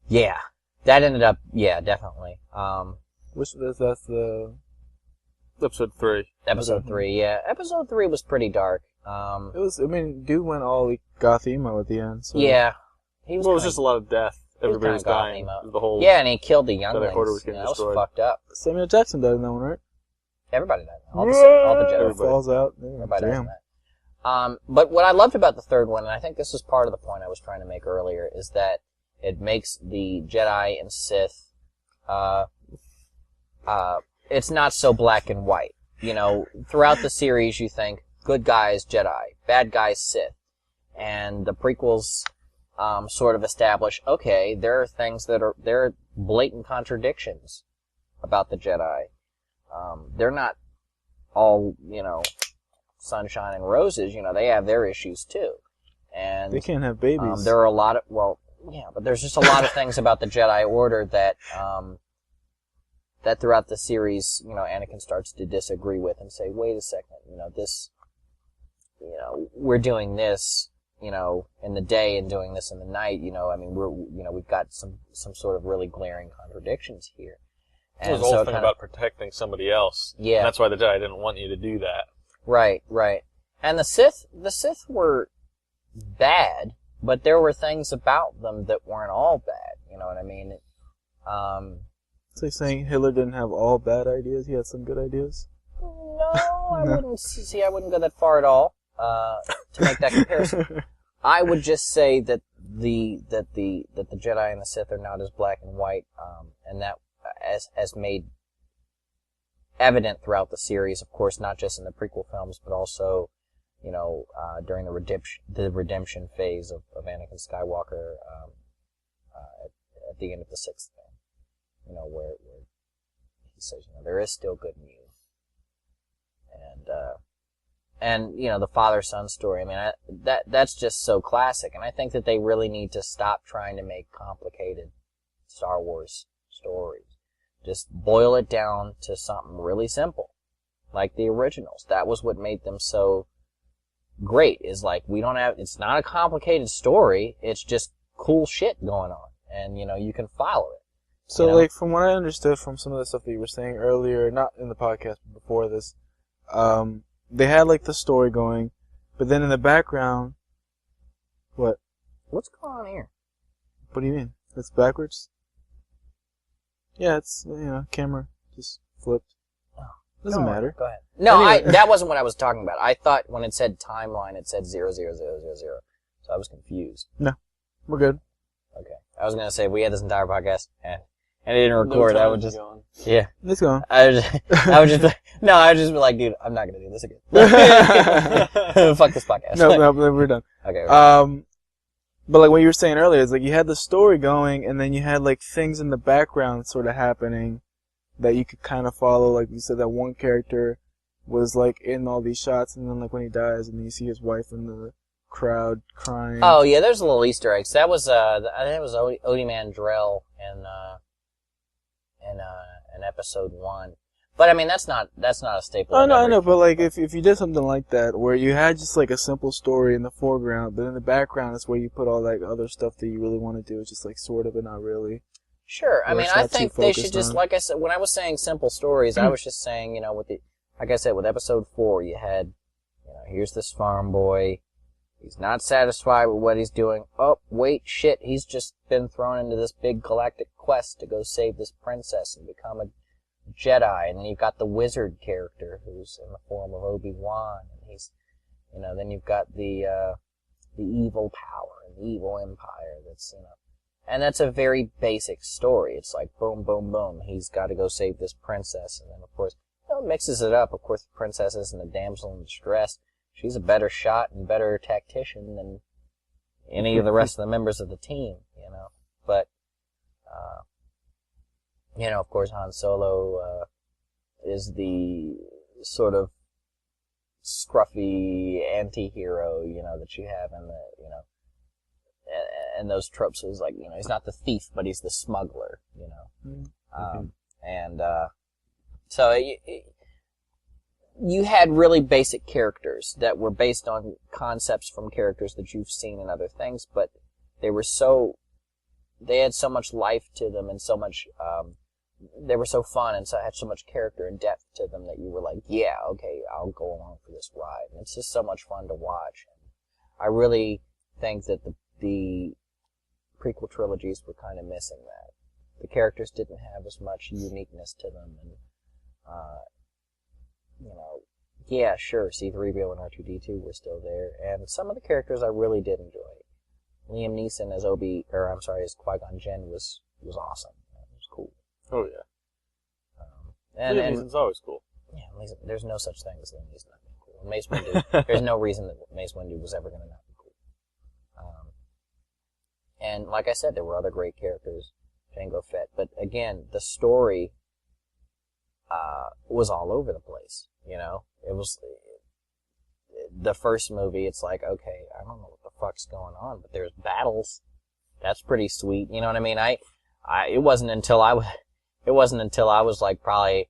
Yeah. That ended up... Yeah, definitely. That's the... Episode 3. Episode 3, yeah. Episode 3 was pretty dark. Dude went all goth emo at the end, so... Yeah. It was just a lot of death. Everybody was dying. The whole... Yeah, and he killed the younglings. Order was that was fucked up. Samuel Jackson died in that one, right? Everybody died. All the Jedi. Everybody falls out. Everybody died in that. But what I loved about the third one, and I think this was part of the point I was trying to make earlier, is that it makes the Jedi and Sith, it's not so black and white. Throughout the series you think, good guys Jedi, bad guys Sith. And the prequels sort of establish, okay, there are things there are blatant contradictions about the Jedi. They're not all, sunshine and roses. They have their issues too. And they can't have babies. There are a lot of, but there's just a lot of things about the Jedi Order that throughout the series, Anakin starts to disagree with and say, wait a second, we're doing this, in the day and doing this in the night, we've got some sort of really glaring contradictions here. And it was the whole thing about protecting somebody else. Yeah. And that's why the Jedi didn't want you to do that. Right. And the Sith were bad, but there were things about them that weren't all bad. You know what I mean? It's like saying Hitler didn't have all bad ideas. He had some good ideas. No, I wouldn't go that far at all. To make that comparison, I would just say that the Jedi and the Sith are not as black and white, and that as made evident throughout the series. Of course, not just in the prequel films, but also, during the redemption phase of Anakin Skywalker, at the end of the sixth film, where he says, there is still good in you, and the father-son story. I mean, that's just so classic, and I think that they really need to stop trying to make complicated Star Wars stories. Just boil it down to something really simple, like the originals. That was what made them so great, is like, it's not a complicated story, it's just cool shit going on, and, you can follow it. So, like, from what I understood from some of the stuff that you were saying earlier, not in the podcast, but before this, they had, like, the story going, but then in the background... What? What's going on here? What do you mean? It's backwards? Yeah, it's, camera just flipped. Oh, doesn't matter. Go ahead. No, anyway. That wasn't what I was talking about. I thought when it said timeline, it said 00000. So I was confused. No, we're good. Okay. I was going to say, we had this entire podcast, and it didn't record. I would just... Yeah. Let's go. I would just be like, dude, I'm not going to do this again. Fuck this podcast. No, we're done. Okay. But like what you were saying earlier, it's like you had the story going, and then you had like things in the background sort of happening that you could kind of follow. Like you said, that one character was like in all these shots, and then like when he dies, and then you see his wife in the crowd crying. Oh yeah, there's little Easter eggs. That was I think it was Odie Mandrell in episode 1. But I mean, that's not a staple. Oh no, I know, but like if you did something like that, where you had just like a simple story in the foreground, but in the background is where you put all that other stuff that you really want to do, it's just like sort of, but not really. Sure, I mean, I think they should just, like I said, when I was saying simple stories, I was just saying, like I said, with episode 4, you had, here's this farm boy, he's not satisfied with what he's doing. Oh, wait, shit, he's just been thrown into this big galactic quest to go save this princess and become a Jedi, and then you've got the wizard character who's in the form of Obi-Wan, and he's, then you've got the evil power and the evil empire that's, And that's a very basic story. It's like, boom, boom, boom. He's got to go save this princess. And then, of course, mixes it up. Of course, the princess isn't a damsel in distress. She's a better shot and better tactician than any of the rest of the members of the team, But, of course, Han Solo is the sort of scruffy anti-hero, that you have in the, and those tropes is like, he's not the thief, but he's the smuggler, So you had really basic characters that were based on concepts from characters that you've seen in other things, but they had so much life to them and so much, they were so fun and so had so much character and depth to them that you were like, yeah, okay, I'll go along for this ride. And it's just so much fun to watch. And I really think that the prequel trilogies were kind of missing that. The characters didn't have as much uniqueness to them, and yeah, sure, C-3PO and R2-D2 were still there, and some of the characters I really did enjoy. Liam Neeson as as Qui-Gon Jinn was awesome. It was cool. Oh yeah. Liam Neeson's always cool. Yeah, there's no such thing as Liam Neeson not being cool. Mace Windu, there's no reason that Mace Windu was ever going to not be cool. And like I said, there were other great characters, Jango Fett, but again, the story was all over the place. It was the first movie. It's like, okay, I don't know what the fuck's going on, but there's battles. That's pretty sweet. You know what I mean? It wasn't until I was like probably,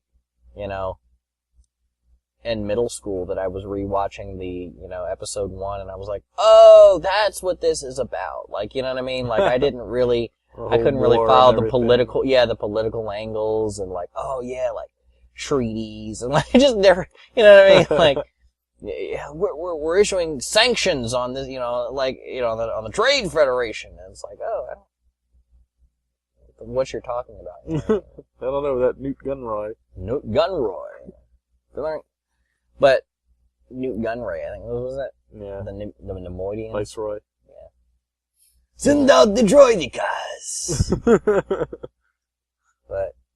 in middle school that I was rewatching the, episode 1, and I was like, oh, that's what this is about. Like, you know what I mean? Like, I couldn't really follow the political angles and like, oh yeah, like treaties and like just never, you know what I mean? Like, yeah, we're issuing sanctions on this, on the Trade Federation, and it's like, oh, I don't know what you're talking about. I don't know, that Newt Gunroy. But Newt Gunray, I think, what was that? Yeah. The Nemoidian? Viceroy. Yeah. Send out the droidicas!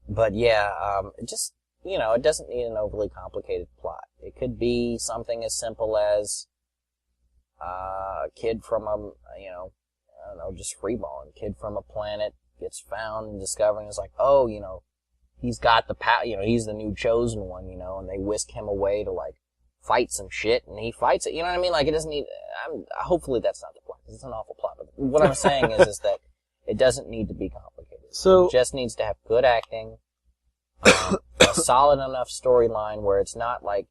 But yeah, it just, it doesn't need an overly complicated plot. It could be something as simple as, a kid from just freeballing. Kid from a planet gets found and discovered and is like, oh, he's got the power, he's the new chosen one, and they whisk him away to, like, fight some shit, and he fights it, you know what I mean? Like, it doesn't need, hopefully that's not the plot, 'cause it's an awful plot, but what I'm saying is that it doesn't need to be complicated. So, it just needs to have good acting, a solid enough storyline where it's not, like,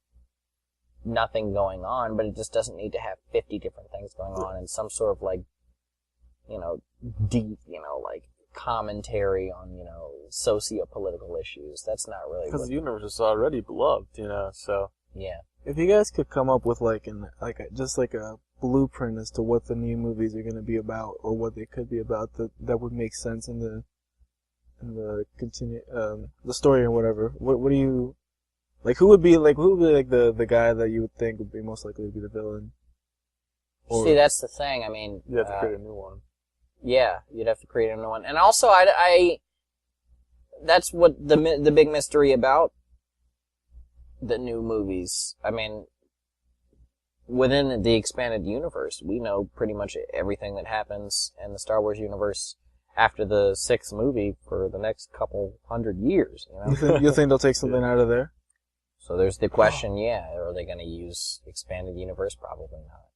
nothing going on, but it just doesn't need to have 50 different things going on, and some sort of, like, deep, like, commentary on, socio-political issues. That's not really because the universe is already beloved, so. Yeah. If you guys could come up with a blueprint as to what the new movies are going to be about, or what they could be about, that would make sense in the the story or whatever. What do you like? Who would be the guy that you would think would be most likely to be the villain? Or, see, that's the thing. I mean, you have to create a new one. Yeah, you'd have to create a new one, and also that's what the big mystery about the new movies. I mean, within the expanded universe, we know pretty much everything that happens in the Star Wars universe after the 6th movie for the next couple 100 years. You think they'll take something out of there? So there's the question, are they going to use expanded universe? Probably not.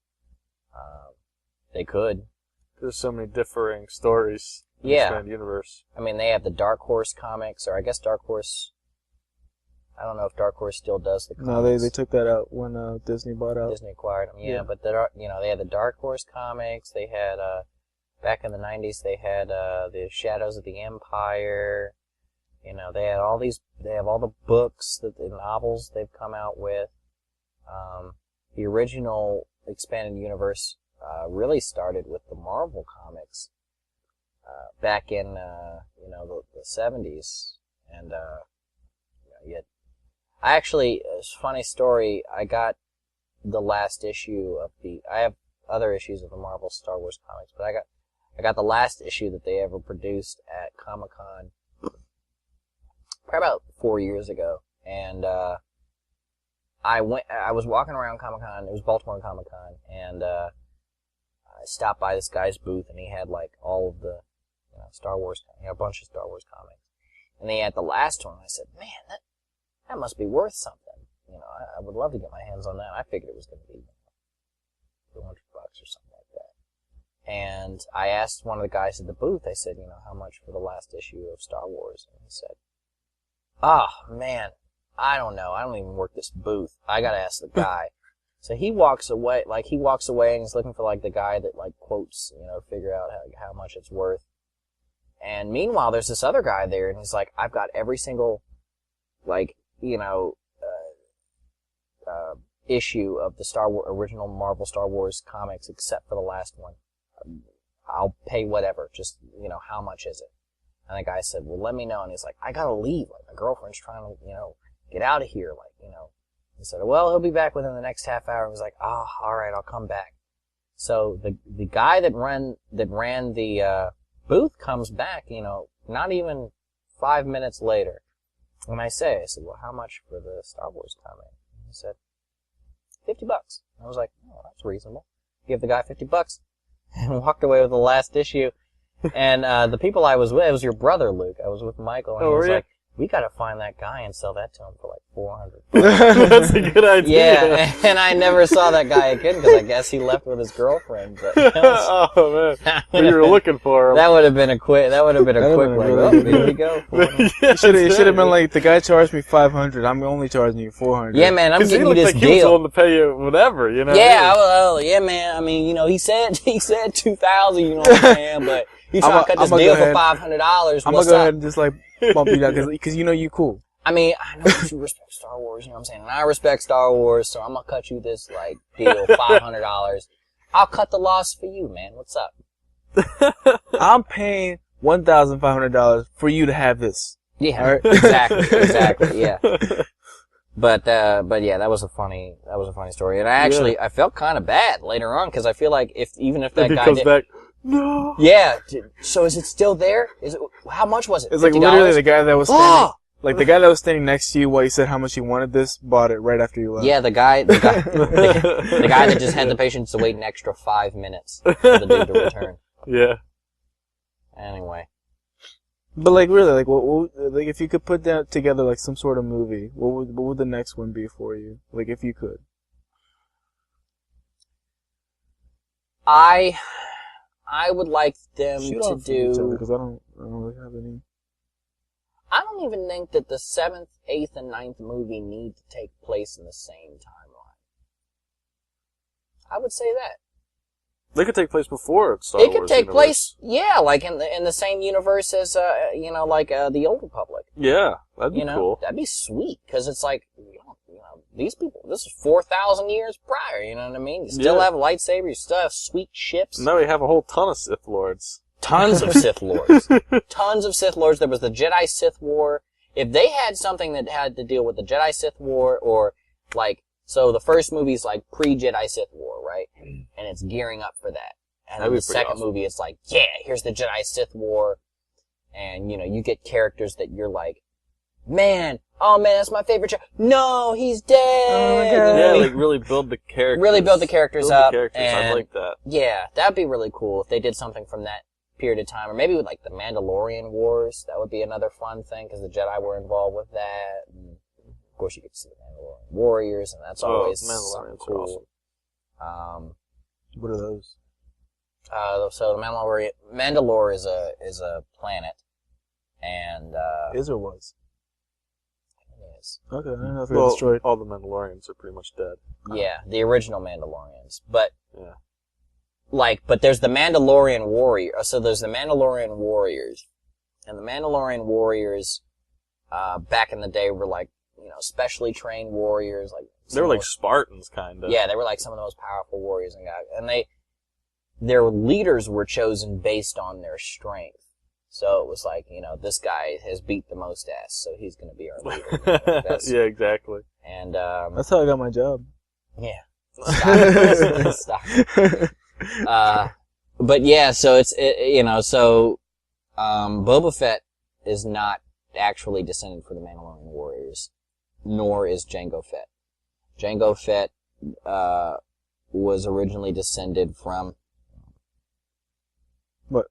They could. There's so many differing stories in the expanded universe. I mean, they have the Dark Horse comics, or I guess Dark Horse, I don't know if Dark Horse still does the comics. No, they took that out when Disney bought out. Disney acquired them, but they had the Dark Horse comics. They had back in the 90s they had the Shadows of the Empire. They had all these. They have all the books, the novels they've come out with. The original expanded universe really started with the Marvel comics back in the 70s, and I actually, it's a funny story, I got the last issue of I have other issues of the Marvel Star Wars comics, but I I got the last issue that they ever produced at Comic-Con probably about 4 years ago, and I was walking around Comic-Con. It was Baltimore Comic-Con, and I stopped by this guy's booth, and he had like all of the Star Wars, a bunch of Star Wars comics, and they had the last one. I said, man, that must be worth something. I would love to get my hands on that. I figured it was going to be $200 or something like that. And I asked one of the guys at the booth, I said, how much for the last issue of Star Wars? And he said, man, I don't know. I don't even work this booth. I got to ask the guy. So he walks away, and he's looking for the guy that quotes, figure out how much it's worth. And meanwhile, there's this other guy there, and he's like, I've got every single, issue of the original Marvel Star Wars comics except for the last one. I'll pay whatever. Just, how much is it? And the guy said, well, let me know. And he's like, I gotta leave. My girlfriend's trying to, get out of here. He said, well, he'll be back within the next half hour. I was like, alright, I'll come back. So the guy that ran the, booth comes back, not even 5 minutes later. And I said, well, how much for the Star Wars comic? He said, $50. I was like, oh, that's reasonable. Give the guy $50 and walked away with the last issue. And the people I was with, it was your brother, Luke. I was with Michael, and he was like, we gotta find that guy and sell that to him for $400. That's a good idea. Yeah, and I never saw that guy again because I guess he left with his girlfriend. But oh man, you were looking for him. That would have been a quick. That would have been a quick. Here we go. It should have been like the guy charged me $500. I'm only charging you $400. Yeah, man, I'm giving you this deal. He was willing to pay you whatever, Yeah, yeah, man. I mean, he said $2,000. You know what I'm saying? But he trying to cut this deal for $500. I'm gonna go ahead and just bump you down because you cool. I mean, I know that you respect Star Wars, you know what I'm saying? And I respect Star Wars, so I'm gonna cut you this, deal, $500. I'll cut the loss for you, man. What's up? I'm paying $1,500 for you to have this. Yeah, right? Exactly, yeah. But yeah, that was a funny story. And I felt kind of bad later on, because I feel like even if that guy comes back, no. Yeah. So is it still there? How much was it? It's like $50? literally the guy that was standing, the guy that was standing next to you while you said how much he wanted this, bought it right after you left. Yeah, the guy that just had the patience to wait an extra 5 minutes for the dude to return. Yeah. Anyway. But really, what if you could put that together some sort of movie, what would the next one be for you? If you could. I would like them to do... Because I don't really have any... I don't even think that the 7th, 8th, and 9th movie need to take place in the same timeline. I would say that. They could take place before Star Wars. It could take place, yeah, in the same universe as, the Old Republic. Yeah, that'd be cool. That'd be sweet, because it's these people, this is 4,000 years prior, you know what I mean? You still have lightsabers, you still have sweet ships. Now we have a whole ton of Sith Lords. Tons of Sith Lords. Tons of Sith Lords. There was the Jedi-Sith War. If they had something that had to deal with the Jedi-Sith War, or, so the first movie's pre-Jedi-Sith War, right? And it's gearing up for that. And then the second movie, it's here's the Jedi-Sith War. And, you get characters that you're man, that's my favorite show. No, he's dead. Oh my God. Yeah, really build the characters. Really build the characters up. I like that. Yeah, that'd be really cool if they did something from that period of time. Or maybe with the Mandalorian Wars. That would be another fun thing, because the Jedi were involved with that. And of course, you get to see the Mandalorian Warriors, and that's always something cool. Awesome. What are those? So the Mandalore is a planet, and Is or was? Okay, I don't know if well, destroyed. All the Mandalorians are pretty much dead. Yeah, the original Mandalorians. But, yeah. But there's the Mandalorian Warrior. So there's the Mandalorian Warriors. And the Mandalorian Warriors, back in the day were specially trained warriors. They were Spartans, kind of. Yeah, they were some of the most powerful warriors and their leaders were chosen based on their strength. So it was this guy has beat the most ass, so he's going to be our leader. Yeah, exactly. And that's how I got my job. Yeah. Stop. But yeah, so Boba Fett is not actually descended from the Mandalorian warriors, nor is Jango Fett. Jango Fett, was originally descended from... What?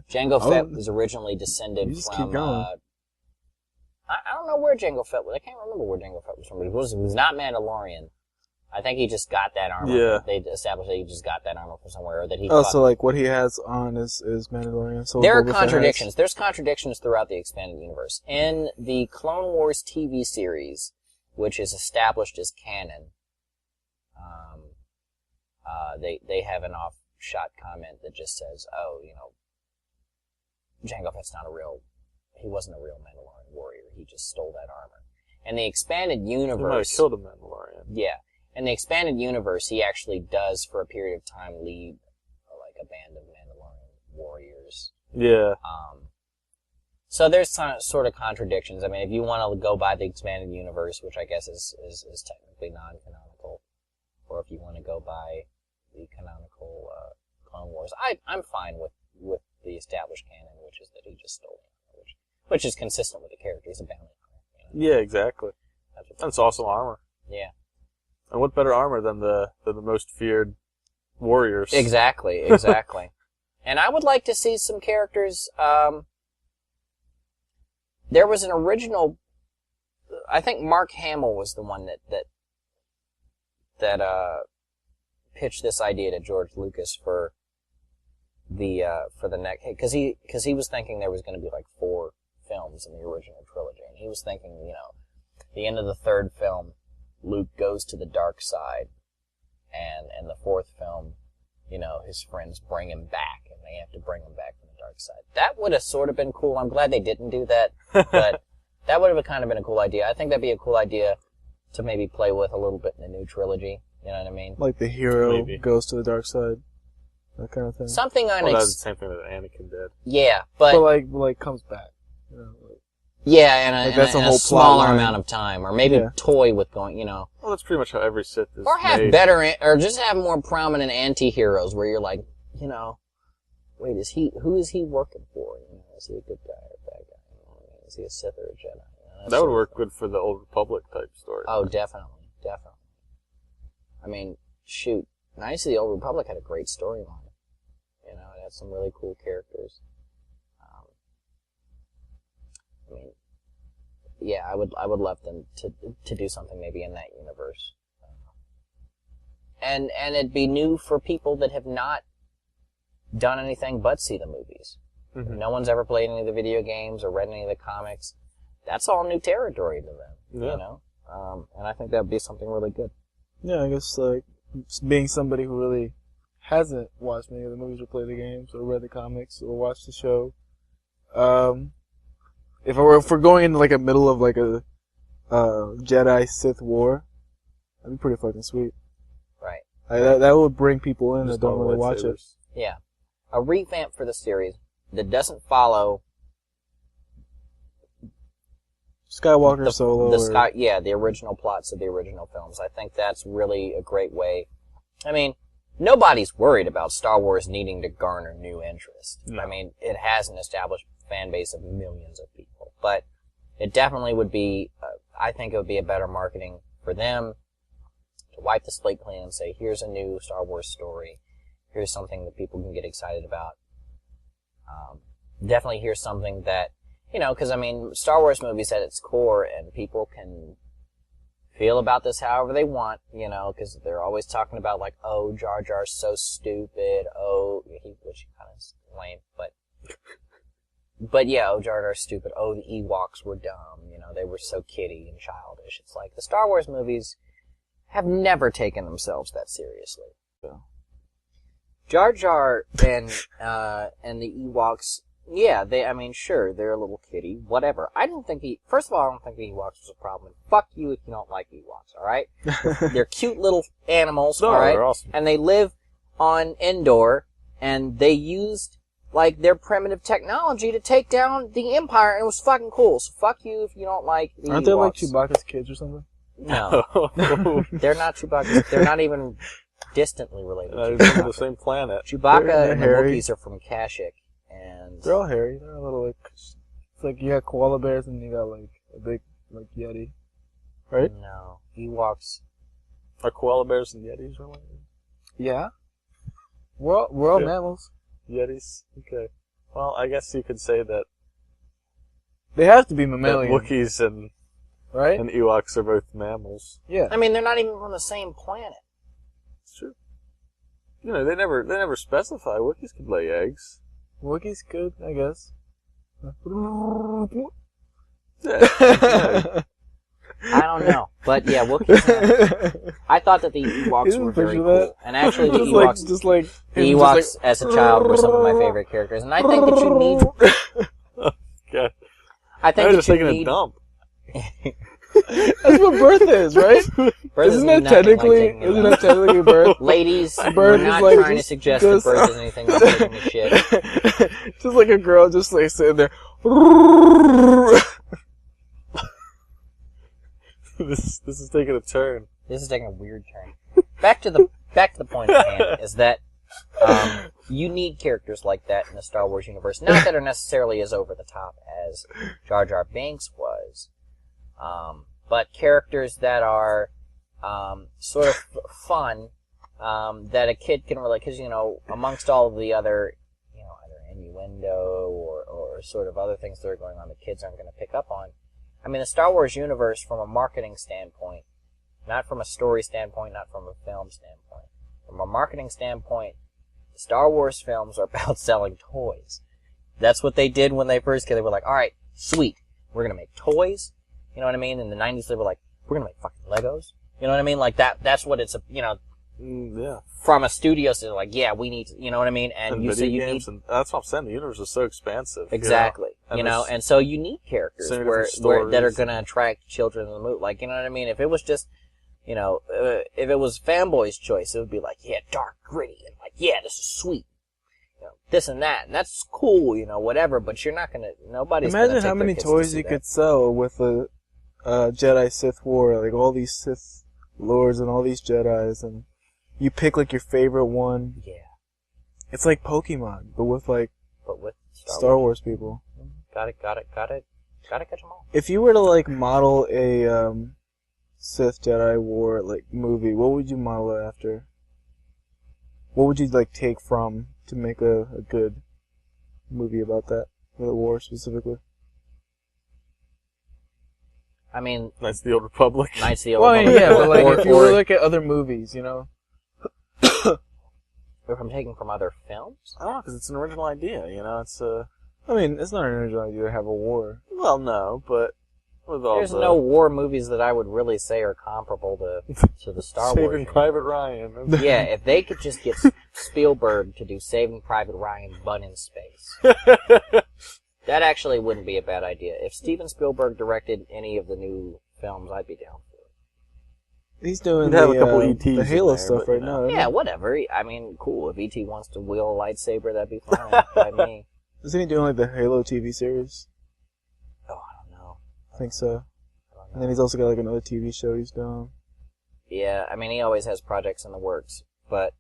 Jango Fett was originally descended you just from... keep going. I don't know where Jango Fett was. I can't remember where Jango Fett was from, but he was not Mandalorian. I think he just got that armor. Yeah. They established that he just got that armor from somewhere, or that he... so like what he has on is Mandalorian. So there are Boba Fett contradictions. There's contradictions throughout the expanded universe. In the Clone Wars TV series, which is established as canon, they have an off-shot comment that just says, "Oh, Jango Fett's he wasn't a real Mandalorian warrior. He just stole that armor." In the expanded universe, He might have killed a Mandalorian. yeah. In the expanded universe, he actually does, for a period of time, lead like a band of Mandalorian warriors. Yeah. So there's sort of contradictions. I mean, if you want to go by the expanded universe, which I guess is technically non-canonical, or if you want to go by the canonical Clone Wars, I'm fine with the established canon, which is that he just stole it, which is consistent with the character. He's a bounty hunter. Yeah, exactly. That's awesome armor. Yeah. And what better armor than the most feared warriors? Exactly. And I would like to see some characters. There was an original. I think Mark Hamill was the one that pitched this idea to George Lucas for the next, because he was thinking there was going to be like 4 films in the original trilogy, and he was thinking, the end of the 3rd film, Luke goes to the dark side, and the 4th film, his friends bring him back, and they have to bring him back from the dark side. That would have sort of been cool. I'm glad they didn't do that, but that would have kind of been a cool idea. I think that'd be a cool idea to maybe play with a little bit in the new trilogy. You know what I mean? Like the hero goes to the dark side, that kind of thing. Something that was the same thing that Anakin did. Yeah, but like comes back. Yeah, and that's a whole smaller plot amount of time, or maybe toy with going, Well, that's pretty much how every Sith is or have made. better, or just have more prominent anti-heroes where you're like, wait, who is he working for? Is he a good guy or a bad guy? Is he a Sith or a Jedi? That would work good for the Old Republic type story. Oh, definitely. I mean, shoot, Knights of the Old Republic had a great storyline. It had some really cool characters. I mean, yeah, I would love them to do something maybe in that universe. And it'd be new for people that have not done anything but see the movies. Mm-hmm. No one's ever played any of the video games or read any of the comics. That's all new territory to them, and I think that would be something really good. Yeah, I guess, like, being somebody who really hasn't watched any of the movies or played the games or read the comics or watched the show, if we're going into, like, a middle of, like, a Jedi-Sith war, that'd be pretty fucking sweet. Right. That would bring people in that don't really watch it. Yeah. A revamp for the series that doesn't follow Skywalker Solo. The original plots of the original films. I think that's really a great way. I mean, nobody's worried about Star Wars needing to garner new interest. No. I mean, it has an established fan base of millions of people. But it definitely would be, I think it would be a better marketing for them to wipe the slate clean and say, here's a new Star Wars story. Here's something that people can get excited about. Definitely here's something that, because, I mean, Star Wars movies at its core, and people can feel about this however they want, because they're always talking about, like, oh, Jar Jar's so stupid, which kind of lame, but yeah, oh, Jar Jar's stupid, oh, the Ewoks were dumb, they were so kiddie and childish. It's like, the Star Wars movies have never taken themselves that seriously. So. Jar Jar and the Ewoks, yeah, sure, they're a little kiddie, whatever. First of all, I don't think the Ewoks was a problem. Fuck you if you don't like Ewoks, alright? They're cute little animals, alright? Awesome. And they live on Endor, and they used, like, their primitive technology to take down the Empire, and it was fucking cool. So fuck you if you don't like the Ewoks. Aren't they like Chewbacca's kids or something? No. They're not Chewbacca. They're not even distantly related to They're on Chewbacca. the same planet. Chewbacca and the hairy. Wookiees are from Kashyyyk, and They're all hairy. They're a little like, it's like you got koala bears and you got like a big like yeti, right? no, Ewoks. Are koala bears and yetis related? Yeah. We're all Yeah. mammals. Yetis? Okay. Well, I guess you could say that, They have to be that mammalian, Wookiees and right? Ewoks are both mammals. Yeah. I mean, they're not even from the same planet. It's true. You know, they never specify. Wookiees could lay eggs. Wookiees could, I guess. Yeah. I don't know, but yeah, Wookiees. I thought that the Ewoks You were didn't very picture cool, that? and actually the just Ewoks. just like The him, Ewoks, just as a child, were some of my favorite characters, and I think that you need. God. I I think was just that you taking a need. dump. That's what birth is, right? Birth is Isn't that nothing like technically? taking a Isn't dump. that technically birth? Ladies, Birth we're is not like trying to just- suggest just- that birth is anything like taking a shit. Just like a girl, just like sitting there. This is taking a turn. This is taking a weird turn. Back to the point at hand is that you need characters like that in the Star Wars universe. Not that are necessarily as over the top as Jar Jar Binks was, but characters that are sort of fun, that a kid can relate. Because amongst all of the other, either innuendo or sort of other things that are going on that kids aren't going to pick up on. I mean, the Star Wars universe, from a marketing standpoint, not from a story standpoint, not from a film standpoint, from a marketing standpoint, the Star Wars films are about selling toys. That's what they did when they first came. They were like, all right, sweet, we're going to make toys. You know what I mean? In the 90s, they were like, we're going to make fucking Legos. You know what I mean? Like, that's what it's, Yeah. from a studio, so they're like, yeah, we need to, you know what I mean? And you say you need... games, and that's what I'm saying. The universe is so expansive. Exactly. And And so you need characters so many where different that are stories. going to attract children to the movie. Like, you know what I mean? If it was just, if it was Fanboy's Choice, it would be like, yeah, dark, gritty, and like, yeah, this is sweet. This and that, and that's cool, whatever, but you're not going to, nobody's going to Imagine take how their many kids to toys see you that. could sell with a Jedi Sith war, like all these Sith lords and all these Jedis, and you pick like your favorite one. Yeah. It's like Pokemon, but with like But with Star Wars people. Got it. Gotta catch them all. If you were to like model a Sith Jedi War like movie, what would you model it after? What would you like take from to make a good movie about that, for the war specifically? I mean, Knights of the Old Republic. Knights of the Old Well, I mean, Republic, yeah, but like or- if you were or- to look at other movies, if I'm taking from other films, I don't know, because it's an original idea, It's I mean, it's not an original idea to have a war. well, no, but with all there's the no war movies that I would really say are comparable to the Star Wars. Saving Private Ryan. Yeah, if they could just get Spielberg to do Saving Private Ryan, but in space. That actually wouldn't be a bad idea. If Steven Spielberg directed any of the new films, I'd be down for it. He's doing You'd have the, a couple ETs the in Halo there, stuff but, right now. isn't Yeah, he? whatever. I mean, cool. If E.T. wants to wield a lightsaber, that'd be fine by me. Isn't he doing like the Halo TV series? Oh, I don't know. I think so. I don't And know. then he's also got like another TV show he's doing. Yeah, I mean, he always has projects in the works, but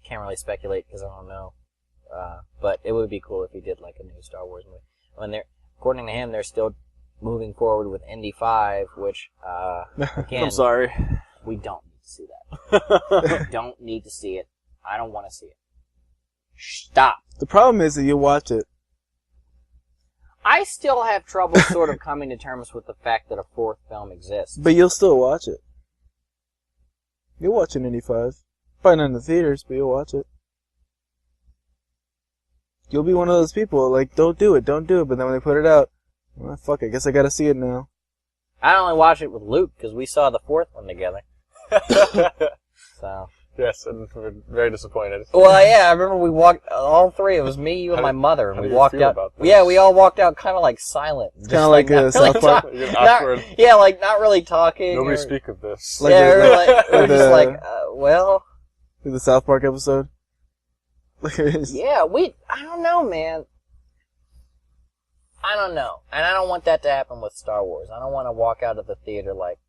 can't really speculate because I don't know. But it would be cool if he did like a new Star Wars movie. I mean, according to him, they're still moving forward with Indy 5, which, again, I'm sorry. we don't need to see that. We don't need to see it. I don't want to see it. Stop. The problem is that you watch it. I still have trouble sort of coming to terms with the fact that a fourth film exists. But you'll still watch it. You'll watch it in 85. Probably not in the theaters, but you'll watch it. You'll be one of those people, like, don't do it, but then when they put it out, well, fuck, I guess I gotta see it now. I only watched it with Luke because we saw the fourth one together. So. Yes, and we're very disappointed. Well, yeah, I remember we walked, all three, it was me, you, and How my do- mother, and how we do you walked feel out. about this? Yeah, we all walked out kind of like silent. Just Kinda like, not South really Park? talk- You're not- awkward. Yeah, like not really talking. Nobody or- speak of this. Like yeah, the- we were like, we were the- just like, well, The South Park episode? yeah, I don't know, man. I don't know. And I don't want that to happen with Star Wars. I don't want to walk out of the theater like,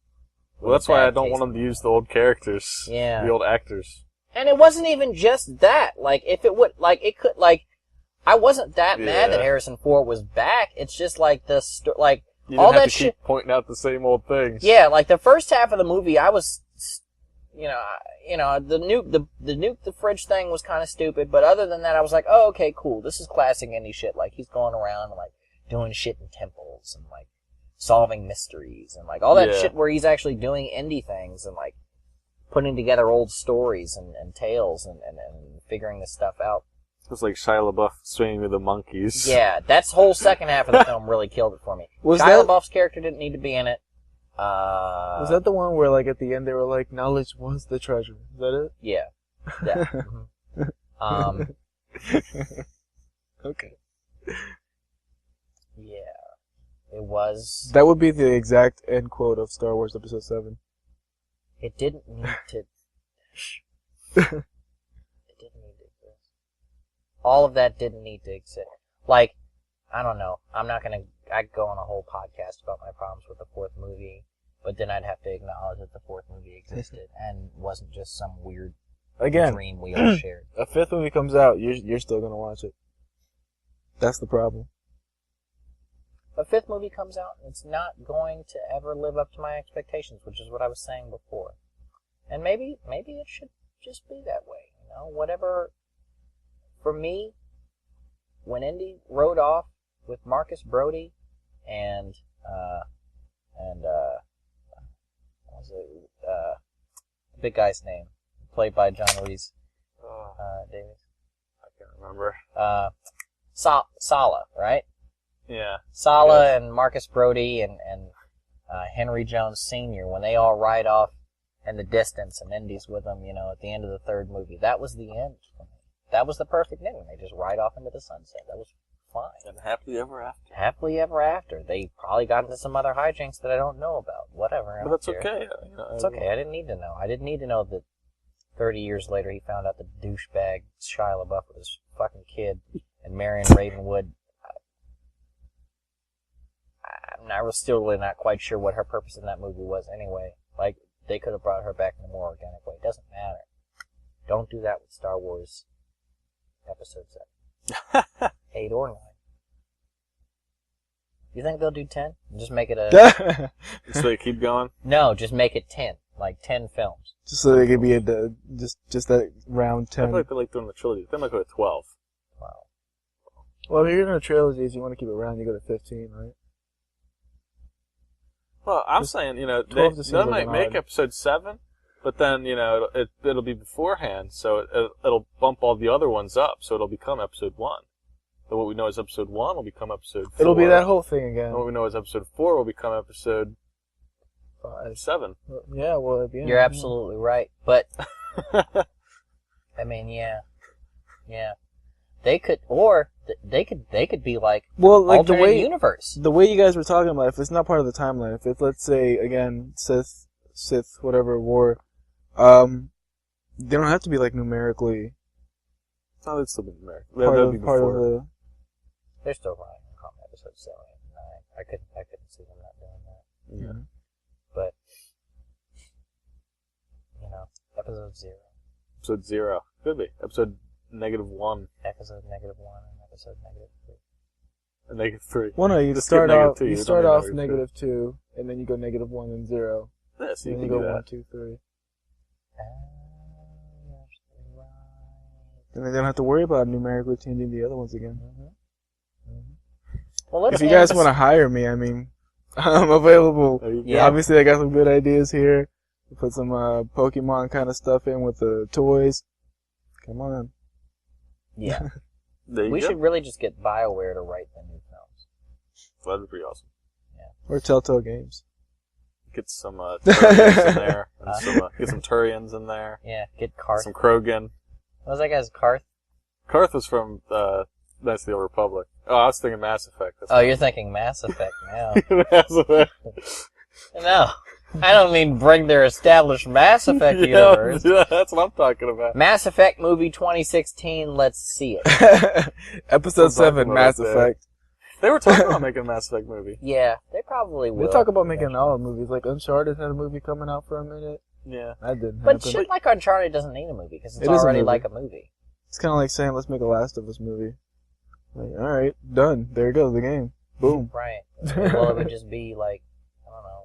Well, that's why I don't want them to use the old characters. Yeah. The old actors. And it wasn't even just that. Like, if it would, like, it could, like, I wasn't that mad that Harrison Ford was back. It's just like you all didn't have that to shit. keep pointing out the same old things. Yeah, like the first half of the movie, I was, the nuke the fridge thing was kind of stupid, but other than that, I was like, oh, okay, cool. This is classic indie shit. Like, he's going around and, like, doing shit in temples and, like, solving mysteries and, like, all that shit where he's actually doing indie things and, like, putting together old stories and tales and figuring this stuff out. It was like Shia LaBeouf swinging with the monkeys. Yeah, that's whole second half of the film really killed it for me. Shia LaBeouf's character didn't need to be in it. Was that the one where, like, at the end they were like, knowledge was the treasure? Is that it? Yeah. Okay. Yeah. It was... That would be the exact end quote of Star Wars Episode 7. It didn't need to... It didn't need to exist. All of that didn't need to exist. Like, I don't know. I'd go on a whole podcast about my problems with the fourth movie, but then I'd have to acknowledge that the fourth movie existed and wasn't just some weird dream we all shared. A fifth movie comes out, you're still gonna watch it. That's the problem. A fifth movie comes out, and it's not going to ever live up to my expectations, which is what I was saying before. And maybe it should just be that way, whatever. For me, when Indy rode off with Marcus Brody and what was it, the big guy's name, played by John Rhys Davies. I can't remember. Sala, right? Yeah. Sala and Marcus Brody and Henry Jones Sr., when they all ride off in the distance and Indy's with them, at the end of the third movie, that was the end for me. That was the perfect ending. They just ride off into the sunset. That was fine. And happily ever after. Happily ever after. They probably got into some other hijinks that I don't know about. Whatever. But that's okay. It's okay. I didn't need to know. I didn't need to know that 30 years later he found out the douchebag Shia LaBeouf was his fucking kid and Marion Ravenwood. I was still really not quite sure what her purpose in that movie was anyway. Like, they could have brought her back in a more organic way. It doesn't matter. Don't do that with Star Wars Episode 7. 8 or 9. You think they'll do 10? Just make it a... So they keep going? No, just make it 10. Like 10 films. Just so they could be just that round 10. I feel like they like doing the trilogy. They might go to 12. Wow. Well, if you're doing a trilogy, you want to keep it round, you go to 15, right? Well, I'm saying, they might make Episode 7, but then, it'll be beforehand, so it'll bump all the other ones up, so it'll become Episode 1. So what we know as Episode 1 will become Episode 4. It'll be that whole thing again. And what we know as Episode 4 will become Episode 7. Yeah, well, at the end. You're absolutely right, but... I mean, yeah. They could, or they could be like, alternate universe. The way you guys were talking about, if it's not part of the timeline, if it's, let's say, again, Sith, whatever, war, they don't have to be, like, numerically. No, they'd still be numerical. Part That'd of be before. the... They're still running on Episode 7 and 9. I couldn't see them not doing that. Yeah. But, Episode 0. Episode 0. Could be. Episode -1. Episode -1 and Episode -3. And -3. Well, no, you Just start skip off, -2. you don't start need off -2. -2, and then you go -1 and 0. Yeah, so And you then can you do go that. 1, 2, 3. You're right. And they don't have to worry about numerically changing the other ones again. Well, let's If you guys want to hire me, I mean, I'm available. Yeah. Obviously, I got some good ideas here. Put some Pokemon kind of stuff in with the toys. Come on. Yeah. There you We go. should really just get BioWare to write the new films. That'd be pretty awesome. Or Telltale Games. Get some Turians in there. And get some Turians in there. Yeah, get Karth. Some Krogan. What was that guy's Karth? Karth was from Knights of the Old Republic. Oh, I was thinking Mass Effect. You're thinking Mass Effect now. Mass Effect. No, I don't mean bring their established Mass Effect universe. Yeah, that's what I'm talking about. Mass Effect movie 2016, let's see it. Episode 7, about Mass that. Effect. They were talking about making a Mass Effect movie. Yeah, they probably will. They talk about making all movies. Like Uncharted had a movie coming out for a minute. Yeah. That didn't But happen. shit like Uncharted doesn't need a movie because it's It is a already movie. like a movie. It's kind of like saying, let's make a Last of Us movie. Like, alright, done. There you go, the game. Boom. Right. Well, it would just be like, I don't know.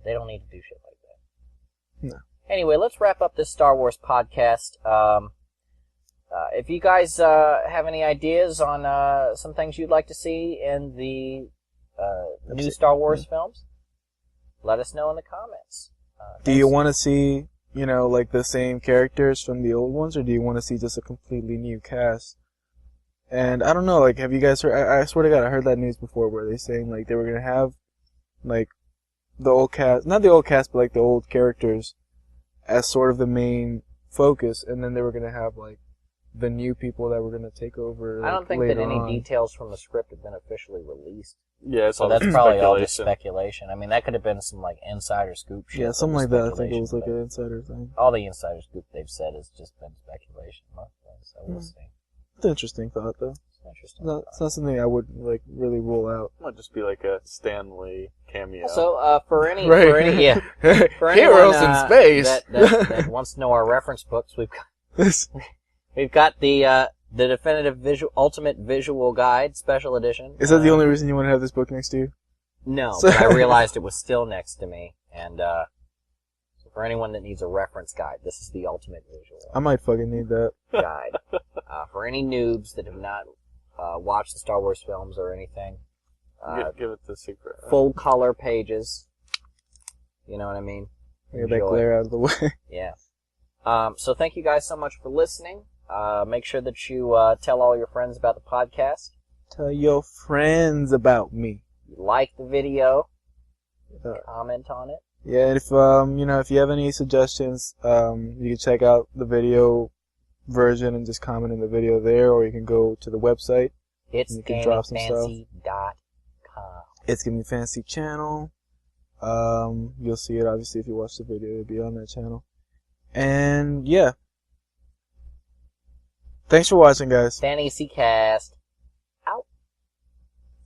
They don't need to do shit like that. No. Anyway, let's wrap up this Star Wars podcast. If you guys have any ideas on some things you'd like to see in the new Star Wars films, let us know in the comments. Do you want to see, you know, like the same characters from the old ones, or do you want to see just a completely new cast? And I don't know, like, have you guys heard, I swear to God, I heard that news before where they're saying, like, they were going to have, like, the old cast, not the old cast, but, like, the old characters as sort of the main focus, and then they were going to have, like, the new people that were going to take over. Like, I don't think that any on. details from the script have been officially released. Yeah, it's So all that's just probably all just speculation. speculation. I mean, that could have been some, like, insider scoop shit. Yeah, something was like that. I think it speculation, was like but an insider thing. all the insider scoop they've said has just been speculation. So we'll see. It's an interesting thought, though. It's interesting. It's not something I would, like, really rule out. Might just be like a Stanley cameo. So, for any, Right. for any, yeah, for Heroes anyone, in space. that wants to know our reference books, we've got the definitive ultimate visual guide special edition. Is that the only reason you want to have this book next to you? No, but I realized it was still next to me, and so for anyone that needs a reference guide, this is the ultimate visual I might fucking need that. guide. For any noobs that have not watched the Star Wars films or anything, Give it the secret. full color pages. You know what I mean? Get that Enjoy. glare out of the way. Yeah. So thank you guys so much for listening. Make sure that you tell all your friends about the podcast. Tell your friends about me. Like the video. Uh, Comment on it. Yeah, and if you know, if you have any suggestions, you can check out the video version and just comment in the video there, or you can go to the website. It's You can drop some stuff. DannyFancy.com. It's Give Me Fancy channel. You'll see it obviously if you watch the video. It'll be on that channel. And yeah, thanks for watching, guys. PhantasyCast. Out.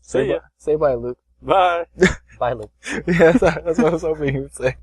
See ya. Say bye, Luke. Bye. Bye, Luke. Yeah, that's what I was hoping you would say.